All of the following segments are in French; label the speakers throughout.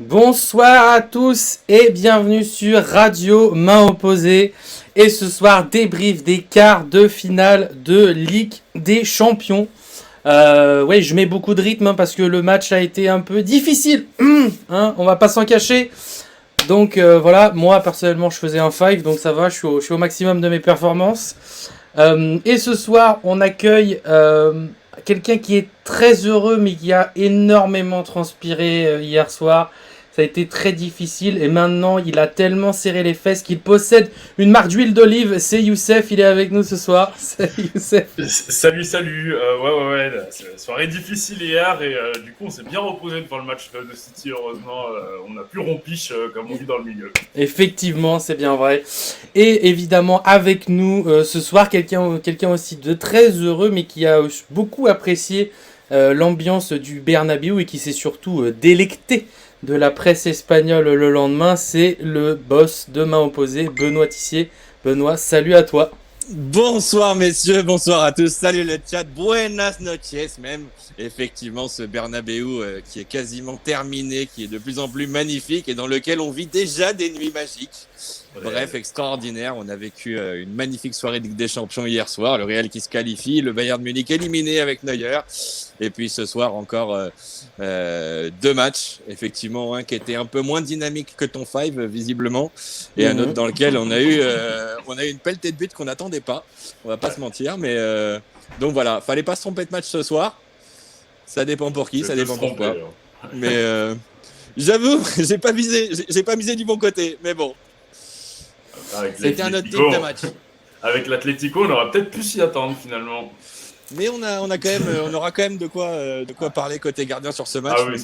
Speaker 1: Bonsoir à tous et bienvenue sur Radio Main Opposée. Et ce soir, débrief des quarts de finale de Ligue des Champions. Ouais, je mets beaucoup de rythme parce que le match a été un peu difficile. On va pas s'en cacher. Donc voilà, moi personnellement je faisais un 5, donc ça va, je suis au maximum de mes performances. Et ce soir, on accueille quelqu'un qui est très heureux, mais qui a énormément transpiré hier soir. Ça a été très difficile et maintenant il a tellement serré les fesses qu'il possède une marque d'huile d'olive. C'est Youssef, il est avec nous ce soir. Salut Youssef.
Speaker 2: Salut. Ouais. C'est une soirée difficile hier et du coup on s'est bien reposé devant le match de City. Heureusement, on a plus rompiche comme on dit dans le milieu.
Speaker 1: Effectivement, c'est bien vrai. Et évidemment avec nous ce soir quelqu'un aussi de très heureux, mais qui a beaucoup apprécié l'ambiance du Bernabéu et qui s'est surtout délecté de la presse espagnole le lendemain. C'est le boss de Main Opposée, Benoît Tissier. Benoît, salut à toi.
Speaker 3: Bonsoir messieurs, bonsoir à tous, salut le chat, buenas noches même. Effectivement, ce Bernabéu qui est quasiment terminé, qui est de plus en plus magnifique et dans lequel on vit déjà des nuits magiques. Bref, extraordinaire. On a vécu une magnifique soirée de Ligue des Champions hier soir. Le Real qui se qualifie, le Bayern de Munich éliminé avec Neuer. Et puis ce soir encore deux matchs, effectivement, un qui était un peu moins dynamique que ton 5 visiblement, et un autre dans lequel on a eu une pelletée de buts qu'on n'attendait pas. On va pas se mentir, mais donc voilà, fallait pas se tromper de match ce soir. Ça dépend pour qui, ça dépend pour quoi. Mais j'avoue, j'ai pas misé du bon côté, mais bon. C'était un autre type de match.
Speaker 2: Avec l'Atlético, on aurait peut-être pu s'y attendre finalement.
Speaker 3: Mais on aura quand même de quoi parler côté gardien sur ce match,
Speaker 2: Ah oui,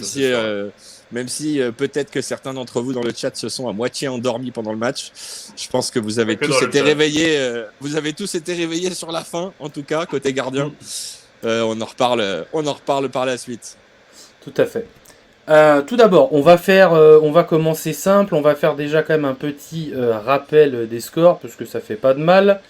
Speaker 3: même si peut-être que certains d'entre vous dans le chat se sont à moitié endormis pendant le match. Je pense que vous avez tous été réveillés sur la fin, en tout cas côté gardien. On en reparle par la suite.
Speaker 1: Tout à fait. Tout d'abord, on va commencer simple. On va faire déjà quand même un petit rappel des scores parce que ça fait pas de mal.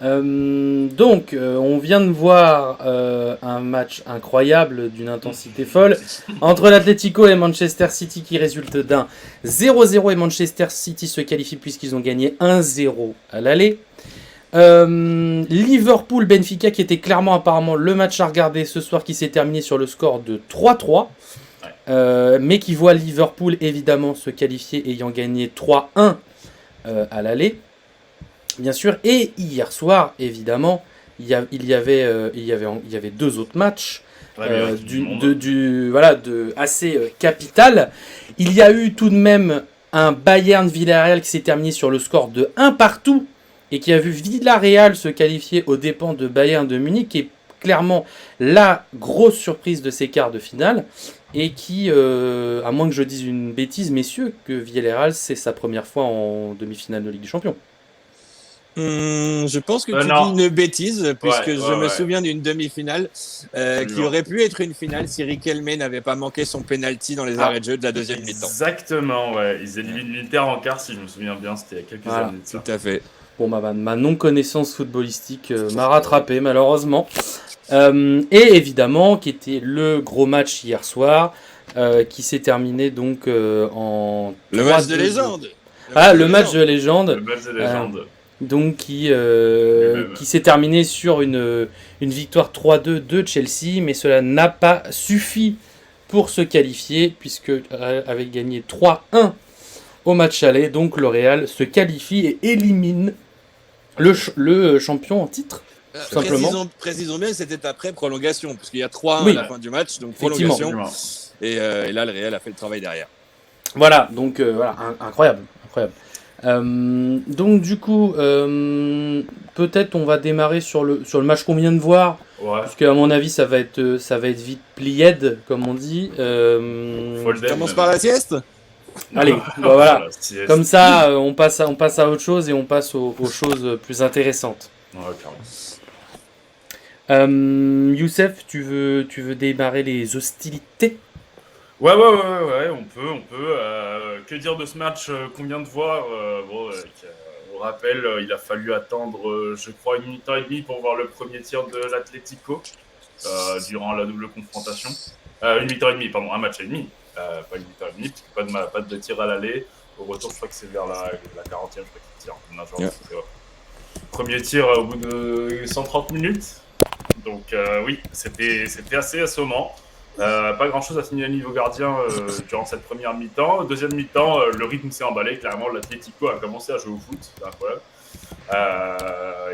Speaker 1: Donc, on vient de voir un match incroyable d'une intensité folle entre l'Atlético et Manchester City qui résulte d'un 0-0 et Manchester City se qualifie puisqu'ils ont gagné 1-0 à l'aller. Liverpool-Benfica qui était clairement apparemment le match à regarder ce soir, qui s'est terminé sur le score de 3-3. Mais qui voit Liverpool évidemment se qualifier ayant gagné 3-1 à l'aller, bien sûr. Et hier soir, évidemment, il y avait deux autres matchs assez capital. Il y a eu tout de même un Bayern-Villarreal qui s'est terminé sur le score de 1 partout et qui a vu Villarreal se qualifier aux dépens de Bayern de Munich, qui est clairement la grosse surprise de ces quarts de finale. Et qui, à moins que je dise une bêtise, messieurs, que Villarreal, c'est sa première fois en demi-finale de Ligue des Champions.
Speaker 3: Je pense que tu dis une bêtise, puisque je me souviens d'une demi-finale qui aurait pu être une finale si Riquelme n'avait pas manqué son penalty dans les arrêts de jeu de la deuxième mi-temps.
Speaker 2: Exactement, ouais. Ils éliminent l'Inter en quart, si je me souviens bien, c'était il y a quelques années.
Speaker 3: Tout à fait.
Speaker 1: Bon, ma non-connaissance footballistique m'a rattrapé, malheureusement. Et évidemment, qui était le gros match hier soir, qui s'est terminé donc en...
Speaker 3: Le match de légende.
Speaker 1: Le match de légende.
Speaker 2: Le match de légende.
Speaker 1: Donc qui s'est terminé sur une victoire 3-2 de Chelsea, mais cela n'a pas suffi pour se qualifier, puisque avait gagné 3-1 au match aller. Donc le Real se qualifie et élimine le champion en titre. Simplement.
Speaker 3: Précisons bien que c'était après prolongation, parce qu'il y a 3-1 à la fin du match, donc prolongation. Et là, le Real a fait le travail derrière.
Speaker 1: Voilà, donc incroyable. Donc du coup, peut-être on va démarrer sur le match qu'on vient de voir, parce qu'à mon avis ça va être vite plié, comme on dit.
Speaker 3: On commence par la sieste.
Speaker 1: Allez, voilà. Comme ça, on passe à autre chose et on passe aux choses plus intéressantes.
Speaker 2: Ouais, clairement.
Speaker 1: Youssef, tu veux démarrer les hostilités?
Speaker 2: Ouais, on peut. Que dire de ce match qu'on vient de voir au rappel, il a fallu attendre, je crois, 1 minute et demie pour voir le premier tir de l'Atlético durant la double confrontation. 1 minute et demie, pardon, un match et demi. pas une mi-temps et demie, parce que pas de tir à l'aller. Au retour, je crois que c'est vers la 40e, je crois qu'il tire. Non, genre, c'est vrai. Premier tir au bout de 130 minutes. Donc oui, c'était assez assommant. Pas grand chose à signaler niveau gardien durant cette première mi-temps. Deuxième mi-temps, le rythme s'est emballé. Clairement, l'Atlético a commencé à jouer au foot. C'est incroyable.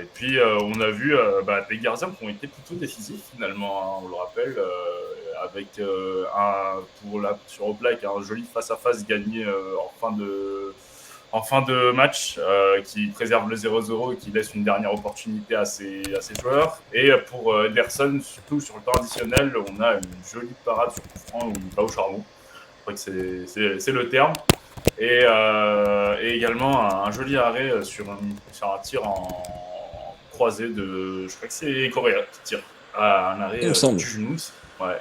Speaker 2: Et puis, on a vu des gardiens qui ont été plutôt décisifs finalement. Hein, on le rappelle, avec sur Oblak, un joli face-à-face gagné en fin de match qui préserve le 0-0 et qui laisse une dernière opportunité à ses joueurs. Et pour Ederson, surtout sur le temps additionnel, on a une jolie parade sur coup franc où il va au charbon. Je crois que c'est le terme. Et également un joli arrêt sur un tir en croisé de... Je crois que c'est Correa qui tire. Un arrêt du genou. Ouais.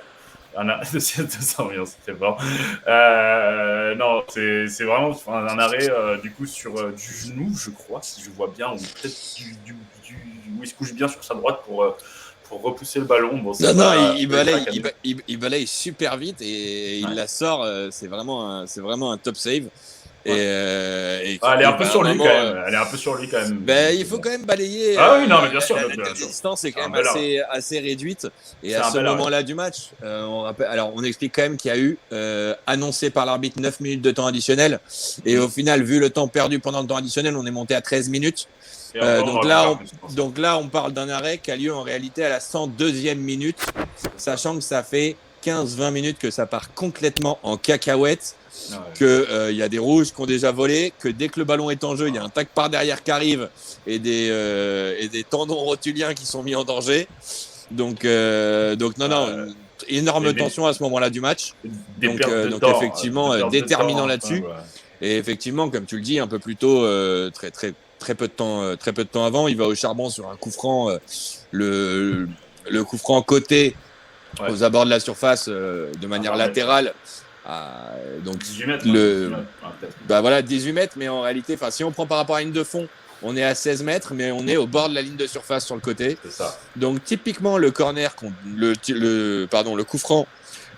Speaker 2: C'était bon. Non, c'est vraiment un arrêt du coup sur du genou, je crois, si je vois bien, ou peut-être où il se couche bien sur sa droite pour repousser le ballon. Bon,
Speaker 3: il balaye super vite et il la sort. C'est vraiment un top save.
Speaker 2: Ouais. Elle est un peu sur lui quand même. Elle est un peu sur lui quand même.
Speaker 3: Il faut quand même balayer.
Speaker 2: Ah oui, non, mais bien sûr.
Speaker 3: La distance est quand même assez réduite. Et à ce moment-là du match, on explique quand même qu'il y a eu annoncé par l'arbitre 9 minutes de temps additionnel. Et au final, vu le temps perdu pendant le temps additionnel, on est monté à 13 minutes. Donc là, on parle d'un arrêt qui a lieu en réalité à la 102e minute, sachant que ça fait 15-20 minutes que ça part complètement en cacahuète. Qu'il y a des rouges qui ont déjà volé, que dès que le ballon est en jeu, il y a un tac par derrière qui arrive et des tendons rotuliens qui sont mis en danger. Donc énorme tension à ce moment-là du match. Donc effectivement, déterminant là-dessus. Et effectivement, comme tu le dis, un peu plus tôt, très peu de temps avant, il va au charbon sur un coup franc, le coup franc côté aux abords de la surface de manière latérale. Donc
Speaker 2: 18 mètres,
Speaker 3: 18 mètres, mais en réalité, si on prend par rapport à la ligne de fond, on est à 16 mètres, mais on est au bord de la ligne de surface sur le côté.
Speaker 2: C'est ça.
Speaker 3: Donc typiquement le corner, le coup franc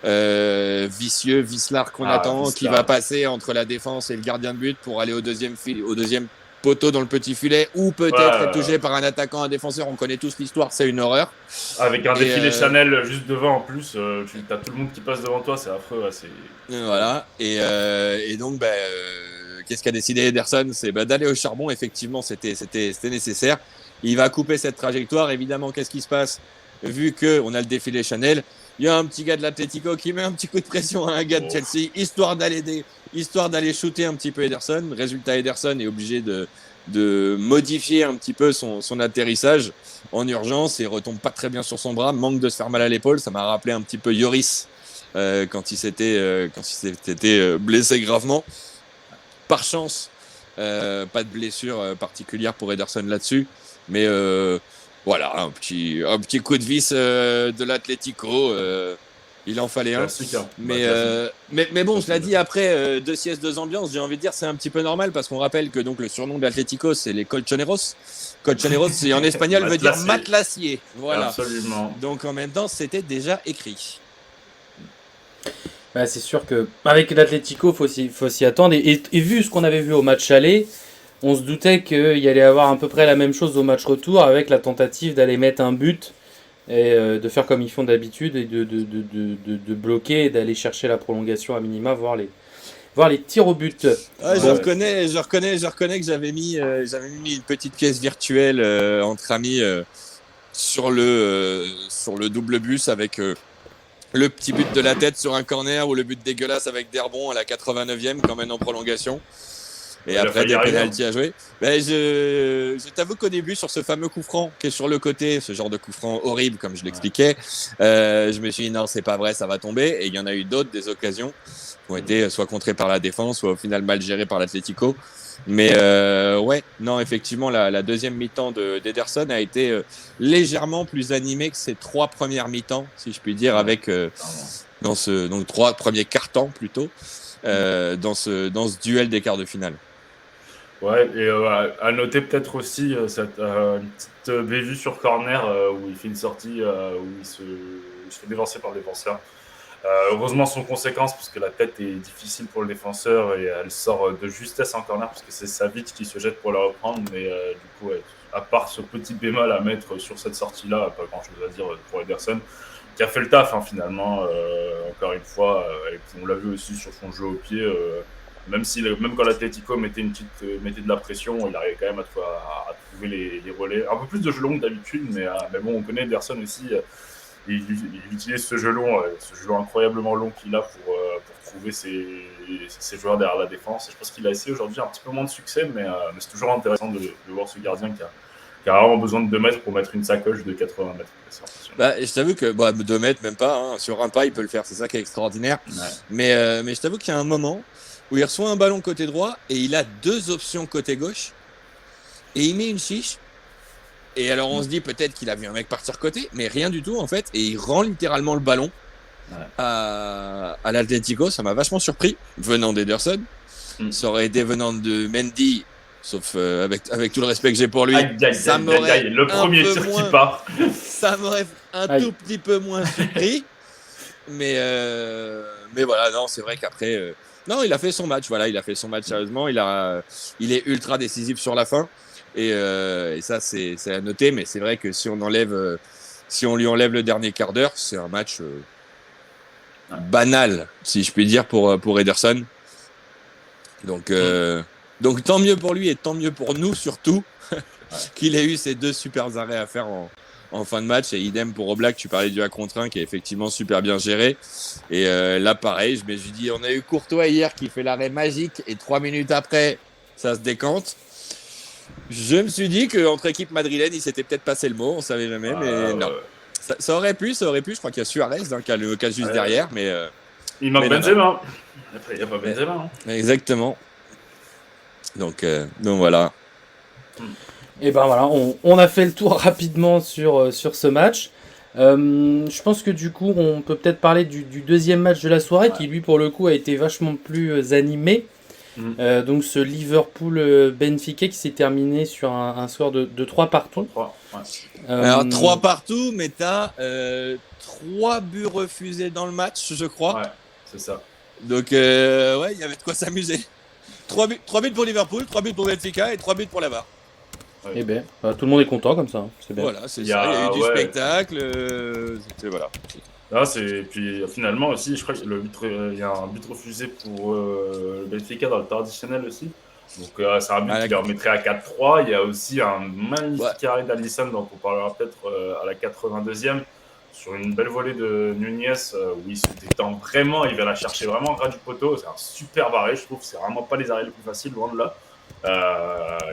Speaker 3: vicieux, Vislard qu'on attend, qui va passer entre la défense et le gardien de but pour aller au deuxième poteau dans le petit filet, ou peut-être être touché par un attaquant, un défenseur. On connaît tous l'histoire, c'est une horreur.
Speaker 2: Avec un défilé Chanel juste devant en plus, tu as tout le monde qui passe devant toi, c'est affreux.
Speaker 3: Voilà, et donc qu'est-ce qu'a décidé Ederson? C'est d'aller au charbon. Effectivement, c'était nécessaire. Il va couper cette trajectoire. Évidemment, qu'est-ce qui se passe? Vu qu'on a le défilé Chanel, il y a un petit gars de l'Atlético qui met un petit coup de pression à un gars de Chelsea, histoire d'aller shooter un petit peu Ederson. Résultat, Ederson est obligé de modifier un petit peu son atterrissage en urgence et retombe pas très bien sur son bras, manque de se faire mal à l'épaule. Ça m'a rappelé un petit peu Yoris quand il s'était blessé gravement. Par chance, pas de blessure particulière pour Ederson là-dessus, mais voilà, un petit coup de vis de l'Atlético. Il en fallait un. Mais bon, je l'ai dit, après 2 siestes, 2 ambiances, j'ai envie de dire c'est un petit peu normal parce qu'on rappelle que donc le surnom de l'Atlético, c'est les Colchoneros. Colchoneros, c'est en espagnol, veut dire matelassier. Voilà.
Speaker 2: Absolument.
Speaker 3: Donc en même temps, c'était déjà écrit.
Speaker 1: C'est sûr qu'avec l'Atlético, faut s'y attendre. Et vu ce qu'on avait vu au match aller, on se doutait qu'il y allait avoir à peu près la même chose au match retour avec la tentative d'aller mettre un but et de faire comme ils font d'habitude et de bloquer et d'aller chercher la prolongation à minima, voir les tirs au but.
Speaker 3: Je reconnais que j'avais mis une petite pièce virtuelle entre amis sur le double bus avec le petit but de la tête sur un corner ou le but dégueulasse avec Derbon à la 89e quand même en prolongation. Et après des pénaltys à jouer. Je t'avoue qu'au début, sur ce fameux coup franc qui est sur le côté, ce genre de coup franc horrible comme je l'expliquais, je me suis dit non, c'est pas vrai, ça va tomber. Et il y en a eu d'autres, des occasions qui ont été soit contrées par la défense, soit au final mal gérées par l'Atlético. Mais non, effectivement, la deuxième mi-temps d'Ederson a été légèrement plus animée que ses 3 premières mi-temps, si je puis dire, avec donc 3 premiers quarts-temps plutôt, dans ce duel des quarts de finale.
Speaker 2: Ouais, et à noter peut-être aussi cette petite bévue sur corner où il fait une sortie où il se fait dévancer par le défenseur. Heureusement sans conséquence, parce que la tête est difficile pour le défenseur et elle sort de justesse en corner, parce que c'est Savic qui se jette pour la reprendre. Mais du coup, à part ce petit bémol à mettre sur cette sortie-là, pas grand-chose à dire pour Ederson, qui a fait le taf finalement, encore une fois. Et on l'a vu aussi sur son jeu au pied. Même quand l'Atlético mettait de la pression, il arrivait quand même à trouver les relais. Un peu plus de jeu long que d'habitude, mais bon, on connaît Ederson aussi. Il utilise ce jeu long incroyablement long qu'il a pour trouver ses joueurs derrière la défense. Et je pense qu'il a essayé aujourd'hui un petit peu moins de succès, mais c'est toujours intéressant de voir ce gardien qui a vraiment besoin de 2 mètres pour mettre une sacoche de 80 mètres.
Speaker 3: Je t'avoue que 2 mètres, même pas, hein, sur un pas, il peut le faire, c'est ça qui est extraordinaire. Ouais. Mais je t'avoue qu'il y a un moment où il reçoit un ballon côté droit et il a 2 options côté gauche et il met une chiche. Et alors on se dit peut-être qu'il a vu un mec partir côté, mais rien du tout en fait. Et il rend littéralement le ballon à l'Atlético. Ça m'a vachement surpris, venant d'Ederson. Ça aurait été venant de Mendy, sauf avec tout le respect que j'ai pour lui. Ça m'aurait
Speaker 2: le premier tir qui part.
Speaker 3: Ça m'aurait un tout petit peu moins surpris. Mais voilà, non, c'est vrai qu'après... non, il a fait son match, voilà, il a fait son match sérieusement. Il est ultra décisif sur la fin. Et ça, c'est à noter, mais c'est vrai que si on lui enlève le dernier quart d'heure, c'est un match banal, si je puis dire, pour Ederson. Donc tant mieux pour lui et tant mieux pour nous surtout qu'il ait eu ces 2 super arrêts à faire en fin de match. Et idem pour Oblak, tu parlais du 1 contre 1 qui est effectivement super bien géré. Et là, pareil, je me suis dit, on a eu Courtois hier qui fait l'arrêt magique et 3 minutes après, ça se décante. Je me suis dit qu'entre équipes madrilènes, il s'était peut-être passé le mot, on savait jamais, mais non. Ça aurait pu, je crois qu'il y a Suarez qui a le cas juste derrière, mais...
Speaker 2: il manque Benzema. Après, il n'y a pas Benzema.
Speaker 3: Exactement. Donc voilà.
Speaker 1: Et ben voilà, on a fait le tour rapidement sur ce match. Je pense que du coup, on peut peut-être parler du deuxième match de la soirée, qui lui, pour le coup, a été vachement plus animé. Donc ce Liverpool-Benfica qui s'est terminé sur un score de 3 partout.
Speaker 3: Alors 3 partout, mais t'as 3 buts refusés dans le match, je crois.
Speaker 2: Ouais, c'est ça.
Speaker 3: Donc il y avait de quoi s'amuser. 3 buts pour Liverpool, 3 buts pour Benfica et 3 buts pour la VAR.
Speaker 1: Ouais. Eh bien, tout le monde est content comme ça. C'est bien.
Speaker 3: Voilà, c'est ça. Il y a eu du spectacle. Voilà.
Speaker 2: Puis finalement aussi, je crois qu'il y a un but refusé pour le Benfica dans le temps additionnel aussi. Donc c'est un but qui leur mettrait à 4-3. Il y a aussi un magnifique arrêt d'Alisson dont on parlera peut-être à la 82e sur une belle volée de Nunez où il se détend vraiment, il va la chercher vraiment en ras du poteau. C'est un super arrêt, je trouve. C'est vraiment pas les arrêts les plus faciles, loin de là.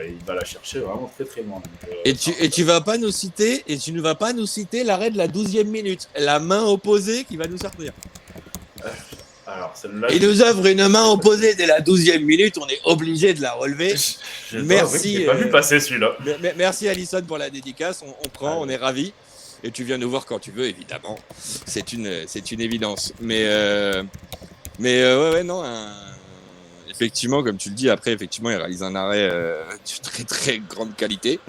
Speaker 2: Il va la chercher vraiment très très loin. Donc,
Speaker 3: tu ne vas pas nous citer l'arrêt de la 12e minute, la main opposée qui va nous sortir.
Speaker 2: Alors, celle-là,
Speaker 3: il nous offre une main opposée dès la 12e minute, on est obligé de la relever. Merci.
Speaker 2: J'ai pas vu passer celui-là.
Speaker 3: Merci Alisson pour la dédicace, on prend, on est ravis. Et tu viens nous voir quand tu veux, évidemment. C'est une évidence. Mais non. Effectivement, comme tu le dis, après, effectivement, il réalise un arrêt de très très grande qualité,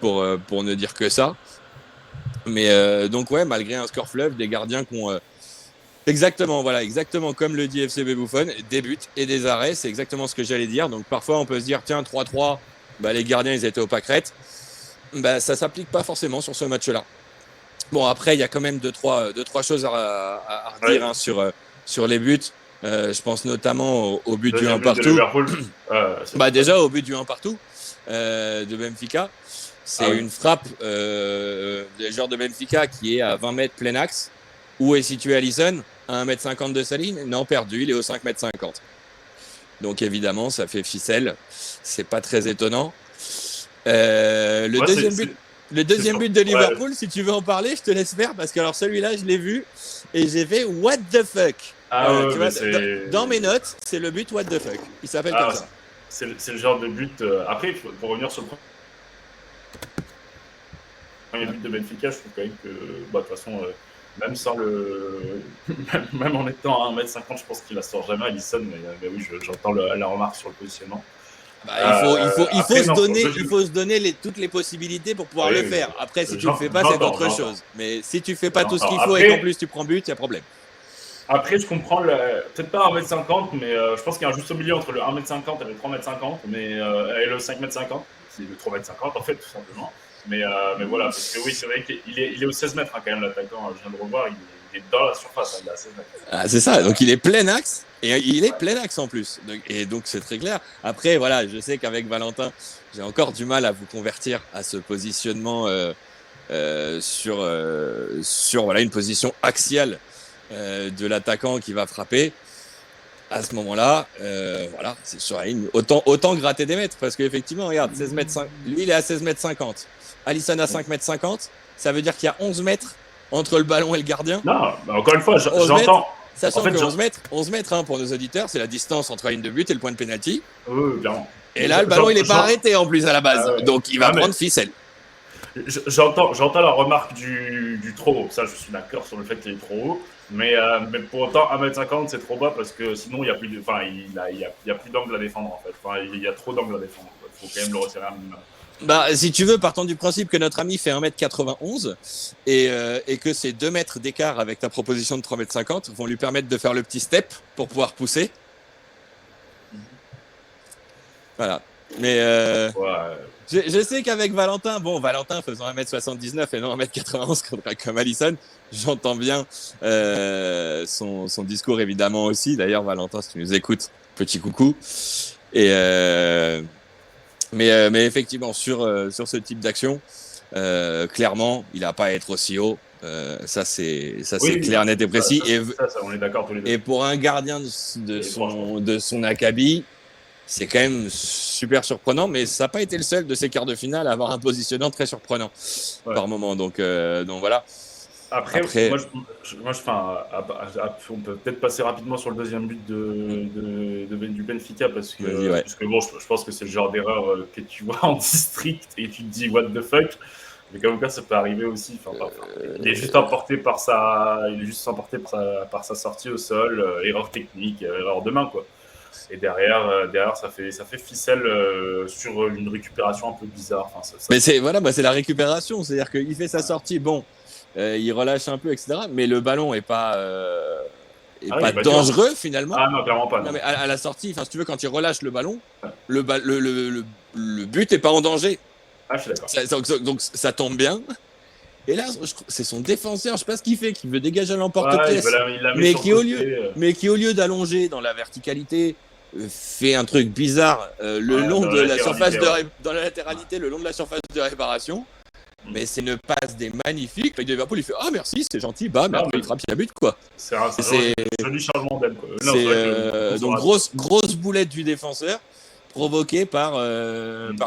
Speaker 3: pour ne dire que ça. Mais donc ouais, malgré un score fleuve, des gardiens qui ont exactement comme le dit FCB Buffon, des buts et des arrêts, c'est exactement ce que j'allais dire. Donc parfois, on peut se dire tiens 3-3, les gardiens ils étaient aux pâquerettes. Ça s'applique pas forcément sur ce match-là. Bon après, il y a quand même deux trois choses à redire sur les buts. Je pense notamment au but du 1 partout. Déjà au but du 1 partout de Benfica. C'est une frappe des joueurs de Benfica qui est à 20 mètres plein axe. Où est situé Alisson? À 1m50 de sa ligne? Non, perdu, il est au 5m50. Donc évidemment, ça fait ficelle. C'est pas très étonnant. Le deuxième but de Liverpool, si tu veux en parler, je te laisse faire parce que alors celui-là, je l'ai vu et j'ai fait what the fuck. Tu vois, dans mes notes, c'est le but what the fuck. Il s'appelle comme ça.
Speaker 2: C'est le genre de but. Après, pour revenir sur le premier but de Benfica, je trouve quand même que, de toute façon, même sans même en étant à 1m50, je pense qu'il la sort jamais, Alisson. Mais oui, j'entends la remarque sur le positionnement.
Speaker 3: Il faut se donner toutes les possibilités pour pouvoir le faire. Après, si tu le fais pas, c'est autre chose. Mais si tu fais pas tout ce qu'il faut et qu'en plus tu prends but, il y a problème.
Speaker 2: Après, je comprends, peut-être pas 1m50, mais je pense qu'il y a un juste milieu entre le 1m50 et le 3m50, et le 5m50. C'est le 3m50, en fait, tout simplement. Mais voilà, parce que oui, c'est vrai qu'il est au 16 mètres, hein, quand même, l'attaquant. Je viens de revoir, il est dans la surface, hein, il est à 16 mètres.
Speaker 3: Ah, c'est ça, donc il est plein axe, et il est plein axe en plus. Et donc c'est très clair. Après, voilà, je sais qu'avec Valentin, j'ai encore du mal à vous convertir à ce positionnement sur voilà, une position axiale de l'attaquant qui va frapper. À ce moment-là, voilà, c'est sur la ligne. Autant gratter des mètres, parce qu'effectivement, regarde, 16 mètres 5, lui, il est à 16 mètres 50. Alisson à 5 mètres 50. Ça veut dire qu'il y a 11 mètres entre le ballon et le gardien.
Speaker 2: Non, bah encore une fois,
Speaker 3: 11
Speaker 2: j'entends.
Speaker 3: mètres, sachant
Speaker 2: En fait,
Speaker 3: que 11 mètres hein, pour nos auditeurs, c'est la distance entre la ligne de but et le point de pénalty.
Speaker 2: Oui, clairement.
Speaker 3: Et là, le ballon, il n'est pas arrêté en plus à la base.
Speaker 2: Ah ouais.
Speaker 3: Donc, il va prendre ficelle.
Speaker 2: J'entends la remarque du trop haut. Ça, je suis d'accord sur le fait qu'il est trop haut. Mais pour autant, 1m50, c'est trop bas parce que sinon, il n'y a plus d'angle à défendre, en fait. Enfin, il y a trop d'angle à défendre. Il faut quand même le resserrer un minimum.
Speaker 3: Bah, si tu veux, partant du principe que notre ami fait 1m91 et que ces 2 mètres d'écart avec ta proposition de 3m50 vont lui permettre de faire le petit step pour pouvoir pousser. Voilà. Mais je sais qu'avec Valentin faisant 1m79 et non 1m91 comme Alisson, j'entends bien son discours évidemment aussi. D'ailleurs, Valentin, si tu nous écoutes, petit coucou. Et mais effectivement, sur ce type d'action, clairement, il n'a pas à être aussi haut. Ça, c'est clair, net et précis.
Speaker 2: Ça, on est d'accord tous les deux.
Speaker 3: Et pour un gardien de son acabit, c'est quand même super surprenant, mais ça n'a pas été le seul de ces quarts de finale à avoir un positionnement très surprenant par moment. Donc voilà.
Speaker 2: Après on peut peut-être passer rapidement sur le deuxième but du Benfica parce que bon, je pense que c'est le genre d'erreur que tu vois en district et tu te dis what the fuck. Mais comme ça peut arriver aussi. Il est juste emporté par sa sortie au sol, erreur technique, erreur de main, quoi. Et derrière ça fait ficelle sur une récupération un peu bizarre.
Speaker 3: Mais c'est la récupération, c'est-à-dire qu'il fait sa sortie, il relâche un peu, etc. Mais le ballon est pas dangereux finalement.
Speaker 2: Ah non, clairement pas.
Speaker 3: Non, mais à la sortie, si tu veux, quand il relâche le ballon, le but est pas en danger.
Speaker 2: Ah, je suis d'accord.
Speaker 3: Donc ça tombe bien. Et là, c'est son défenseur, je sais pas ce qu'il fait, qui veut dégager l'emporte-pièce, mais qui au lieu d'allonger dans la verticalité, fait un truc bizarre le long de la surface dans la latéralité, le long de la surface de réparation. Mais c'est une passe des magnifiques. Le Liverpool, il fait ah merci, c'est gentil, bam, après il frappe, il y a but quoi.
Speaker 2: C'est un joli changement d'aile quoi.
Speaker 3: Donc grosse boulette du défenseur provoquée par une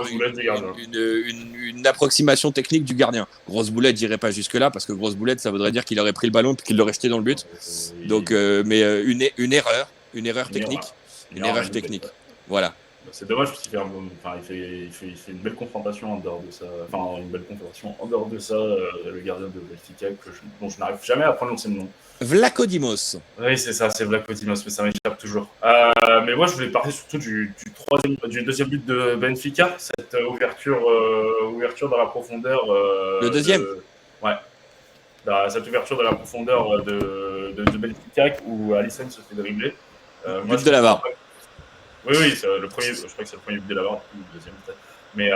Speaker 3: approximation technique du gardien. Grosse boulette, j'irai pas jusque là parce que grosse boulette, ça voudrait dire qu'il aurait pris le ballon puis qu'il l'aurait jeté dans le but. Donc une erreur technique, une erreur technique. Voilà.
Speaker 2: C'est dommage parce qu'il fait une belle confrontation en dehors de ça. Enfin, une belle confrontation en dehors de ça, le gardien de Benfica, dont je n'arrive jamais à prononcer le nom.
Speaker 3: Vlachodimos.
Speaker 2: Oui, c'est ça, c'est Vlachodimos, mais ça m'échappe toujours. Mais moi, je voulais parler surtout du deuxième but de Benfica, cette ouverture dans la profondeur.
Speaker 3: Le deuxième.
Speaker 2: Ouais. Cette ouverture dans la profondeur de Benfica où Alisson se fait dribbler.
Speaker 3: But de la barre.
Speaker 2: Oui, c'est le premier. Je crois que c'est le premier but de la barre, le deuxième peut-être. Mais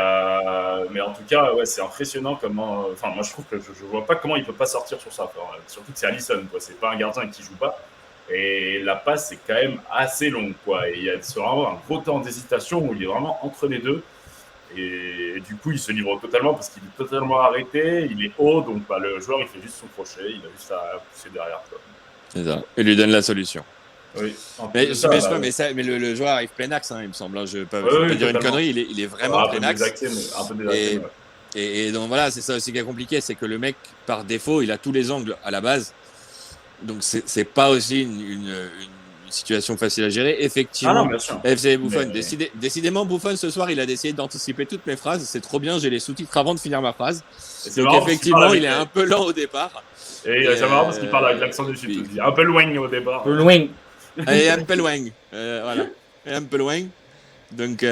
Speaker 2: en tout cas, ouais, c'est impressionnant comment. Enfin, moi, je trouve que je vois pas comment il peut pas sortir sur ça. Surtout que c'est Alisson, quoi. C'est pas un gardien qui joue pas. Et la passe, c'est quand même assez longue, quoi. Et il y a vraiment un gros temps d'hésitation où il est vraiment entre les deux. Et du coup, il se livre totalement parce qu'il est totalement arrêté. Il est haut, donc le joueur, il fait juste son crochet. Il a juste à pousser derrière, quoi.
Speaker 3: C'est ça. Et lui donne la solution.
Speaker 2: Oui.
Speaker 3: Mais le joueur arrive plein axe, il me semble. Je ne peux pas dire une connerie, il est vraiment plein axe. Et donc voilà, c'est ça aussi qui est compliqué, c'est que le mec, par défaut, il a tous les angles à la base. Donc c'est pas aussi une situation facile à gérer. Effectivement, FC Buffon. Décidément, Buffon, ce soir, il a décidé d'anticiper toutes mes phrases. C'est trop bien, j'ai les sous-titres avant de finir ma phrase. Donc effectivement, il est un peu lent au départ.
Speaker 2: Et c'est marrant parce qu'il parle avec l'accent du sud. Un peu loin au départ.
Speaker 1: Un peu loin.
Speaker 3: Et un peu loin. Voilà. Et un peu loin. Donc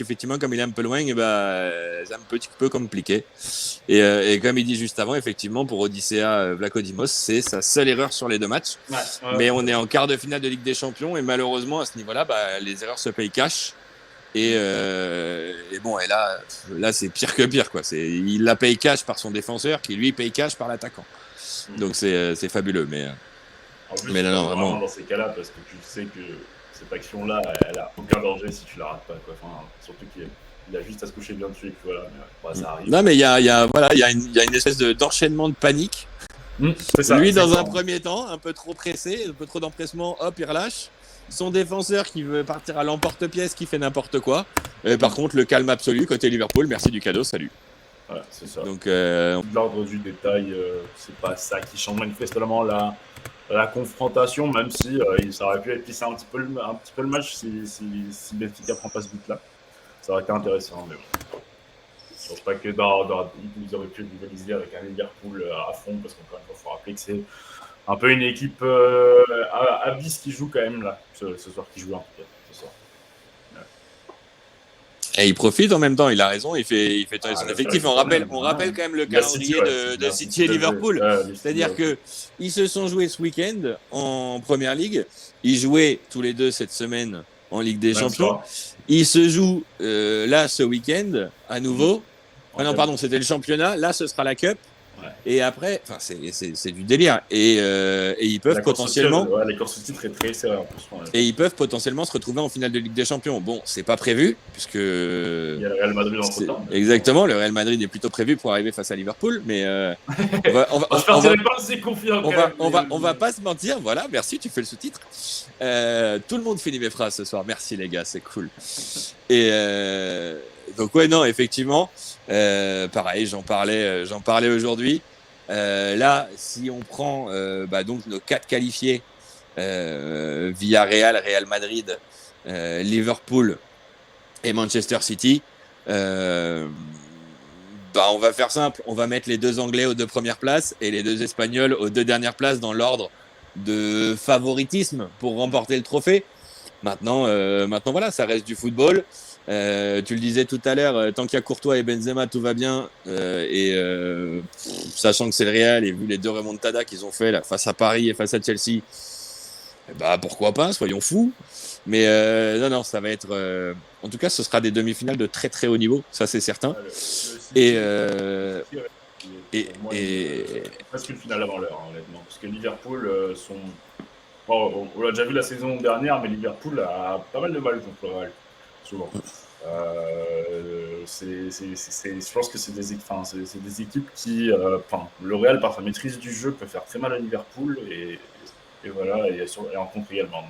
Speaker 3: effectivement, comme il est un peu loin, c'est un petit peu compliqué. Et comme il dit juste avant, effectivement, pour Odysseas Vlachodimos, c'est sa seule erreur sur les 2 matchs. Mais on est en quart de finale de Ligue des Champions et malheureusement, à ce niveau-là, les erreurs se payent cash. Et bon, et là c'est pire que pire, quoi. Il la paye cash par son défenseur qui lui paye cash par l'attaquant. Donc c'est fabuleux.
Speaker 2: En plus,
Speaker 3: mais non, vraiment
Speaker 2: dans ces cas-là, parce que tu sais que cette action-là, elle a aucun danger si tu la rates pas, quoi. Enfin, surtout qu'il a juste à se coucher bien dessus, et puis voilà, mais, ça arrive.
Speaker 3: Non, mais il y a une espèce d'enchaînement de panique.
Speaker 2: Ça,
Speaker 3: lui, dans un premier temps, un peu trop pressé, un peu trop d'empressement, hop, il relâche. Son défenseur qui veut partir à l'emporte-pièce, qui fait n'importe quoi. Par contre, le calme absolu côté Liverpool. Merci du cadeau, salut.
Speaker 2: Voilà, c'est ça.
Speaker 3: Donc,
Speaker 2: l'ordre du détail, c'est pas ça qui change manifestement la confrontation, même si ça aurait pu épicer un petit peu le match si Benfica prend pas ce but-là. Ça aurait été intéressant, mais bon. Je pense pas que ils auraient pu rivaliser avec un Liverpool à fond, parce qu'encore une fois, il faut rappeler que c'est un peu une équipe à bis qui joue quand même là, ce soir, qui joue un peu ce soir.
Speaker 3: Et il profite en même temps, il a raison, il fait son effectif. On rappelle quand même le calendrier de City et Liverpool. C'est-à-dire qu'ils se sont joués ce week-end en Première Ligue. Ils jouaient tous les deux cette semaine en Ligue des Champions. Ils se jouent là ce week-end à nouveau. Ah non, pardon, c'était le championnat. Là, ce sera la Cup. Ouais. Et après, c'est du délire. Et ils peuvent potentiellement.
Speaker 2: Les courses au titre est très serrées en plus. Ouais.
Speaker 3: Et ils peuvent potentiellement se retrouver en finale de Ligue des Champions. Bon, c'est pas prévu, puisque.
Speaker 2: Il y a le Real Madrid entre temps.
Speaker 3: Exactement, le Real Madrid est plutôt prévu pour arriver face à Liverpool. Mais. On va pas se mentir. Voilà, merci, tu fais le sous-titre. Tout le monde finit mes phrases ce soir. Merci les gars, c'est cool. Et. Donc ouais, non, effectivement, pareil, j'en parlais aujourd'hui. Là, si on prend donc nos 4 qualifiés via Real Madrid, Liverpool et Manchester City, on va faire simple, on va mettre les 2 Anglais aux 2 premières places et les 2 Espagnols aux 2 dernières places dans l'ordre de favoritisme pour remporter le trophée. Maintenant, voilà, ça reste du football. Tu le disais tout à l'heure, tant qu'il y a Courtois et Benzema, tout va bien. Sachant que c'est le Real et vu les 2 remontadas qu'ils ont fait là, face à Paris et face à Chelsea, pourquoi pas, soyons fous. Mais non, ça va être. En tout cas, ce sera des demi-finales de très très haut niveau, ça c'est certain.
Speaker 2: C'est presque une finale avant l'heure, honnêtement, parce que Liverpool sont. Bon, on l'a déjà vu la saison dernière, mais Liverpool a pas mal de mal contre le Real. Souvent. Je pense que c'est des équipes qui, le Real par sa maîtrise du jeu peut faire très mal à Liverpool et voilà, et en contre également.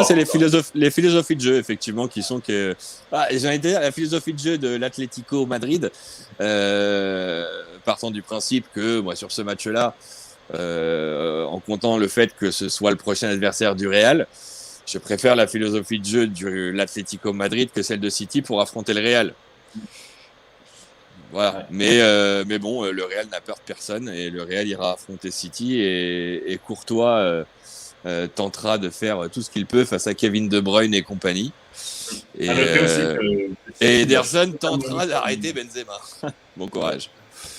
Speaker 3: C'est les philosophies de jeu effectivement qui sont que j'ai envie de dire la philosophie de jeu de l'Atlético Madrid, partant du principe que moi sur ce match-là, en comptant le fait que ce soit le prochain adversaire du Real. Je préfère la philosophie de jeu de l'Atlético Madrid que celle de City pour affronter le Real. Voilà. Ouais. Mais bon, le Real n'a peur de personne et le Real ira affronter City et Courtois tentera de faire tout ce qu'il peut face à Kevin De Bruyne et compagnie. Et Ederson tentera d'arrêter Benzema. Bon courage.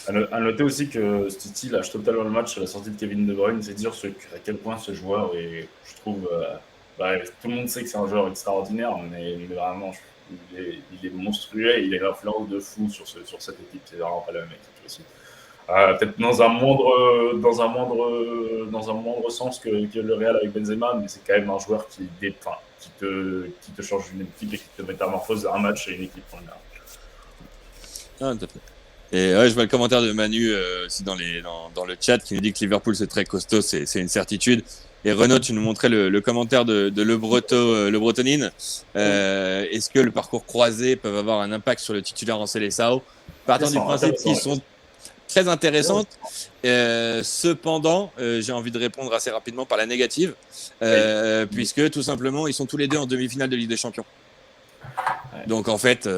Speaker 2: À noter aussi que City lâche totalement le match à la sortie de Kevin De Bruyne. C'est dire à quel point ce joueur est, je trouve... tout le monde sait que c'est un joueur extraordinaire, mais vraiment, il est monstrueux et il a une influence de fou sur cette équipe. C'est vraiment pas le même équipe aussi. Peut-être dans un moindre sens que le Real avec Benzema, mais c'est quand même un joueur qui te change une équipe et qui te métamorphose un match et une équipe en général.
Speaker 3: Tout à fait. Et je vois le commentaire de Manu aussi dans le chat qui nous dit que Liverpool c'est très costaud, c'est une certitude. Et Renaud, tu nous montrais le commentaire de Le Bretonine. Est-ce que le parcours croisé peut avoir un impact sur le titulaire en Seleção? Partant du principe qu'ils sont très intéressantes. Cependant, j'ai envie de répondre assez rapidement par la négative, puisque tout simplement, ils sont tous les 2 en demi-finale de Ligue des Champions. Donc en fait...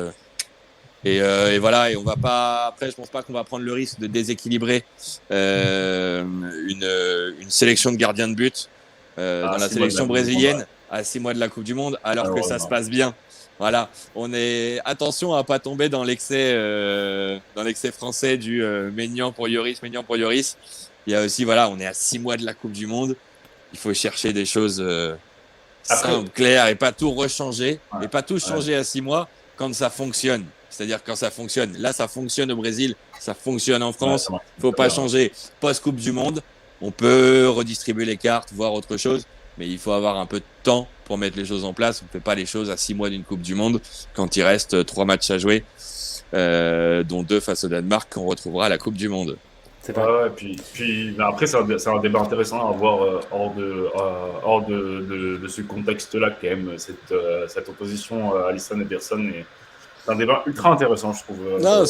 Speaker 3: Et voilà, et on va pas. Après, je pense pas qu'on va prendre le risque de déséquilibrer une sélection de gardiens de but dans la sélection brésilienne. à 6 mois de la Coupe du Monde, alors que ça
Speaker 2: non.
Speaker 3: se passe bien. Voilà, attention à pas tomber dans l'excès français du Maignan pour Lloris. Il y a aussi, voilà, on est à 6 mois de la Coupe du Monde. Il faut chercher des choses simples, claires, et pas tout rechanger, et pas tout changer à 6 mois quand ça fonctionne. C'est-à-dire quand ça fonctionne. Là, ça fonctionne au Brésil, ça fonctionne en France. Il faut pas changer. Post-Coupe du Monde, on peut redistribuer les cartes, voir autre chose, mais il faut avoir un peu de temps pour mettre les choses en place. On ne fait pas les choses à 6 mois d'une Coupe du Monde quand il reste 3 matchs à jouer, dont 2 face au Danemark qu'on retrouvera à la Coupe du Monde.
Speaker 2: C'est vrai. Puis après, c'est un débat intéressant à avoir hors de ce contexte-là, quand même. Cette opposition Alisson et Ederson c'est un débat ultra intéressant, je trouve.
Speaker 3: Non,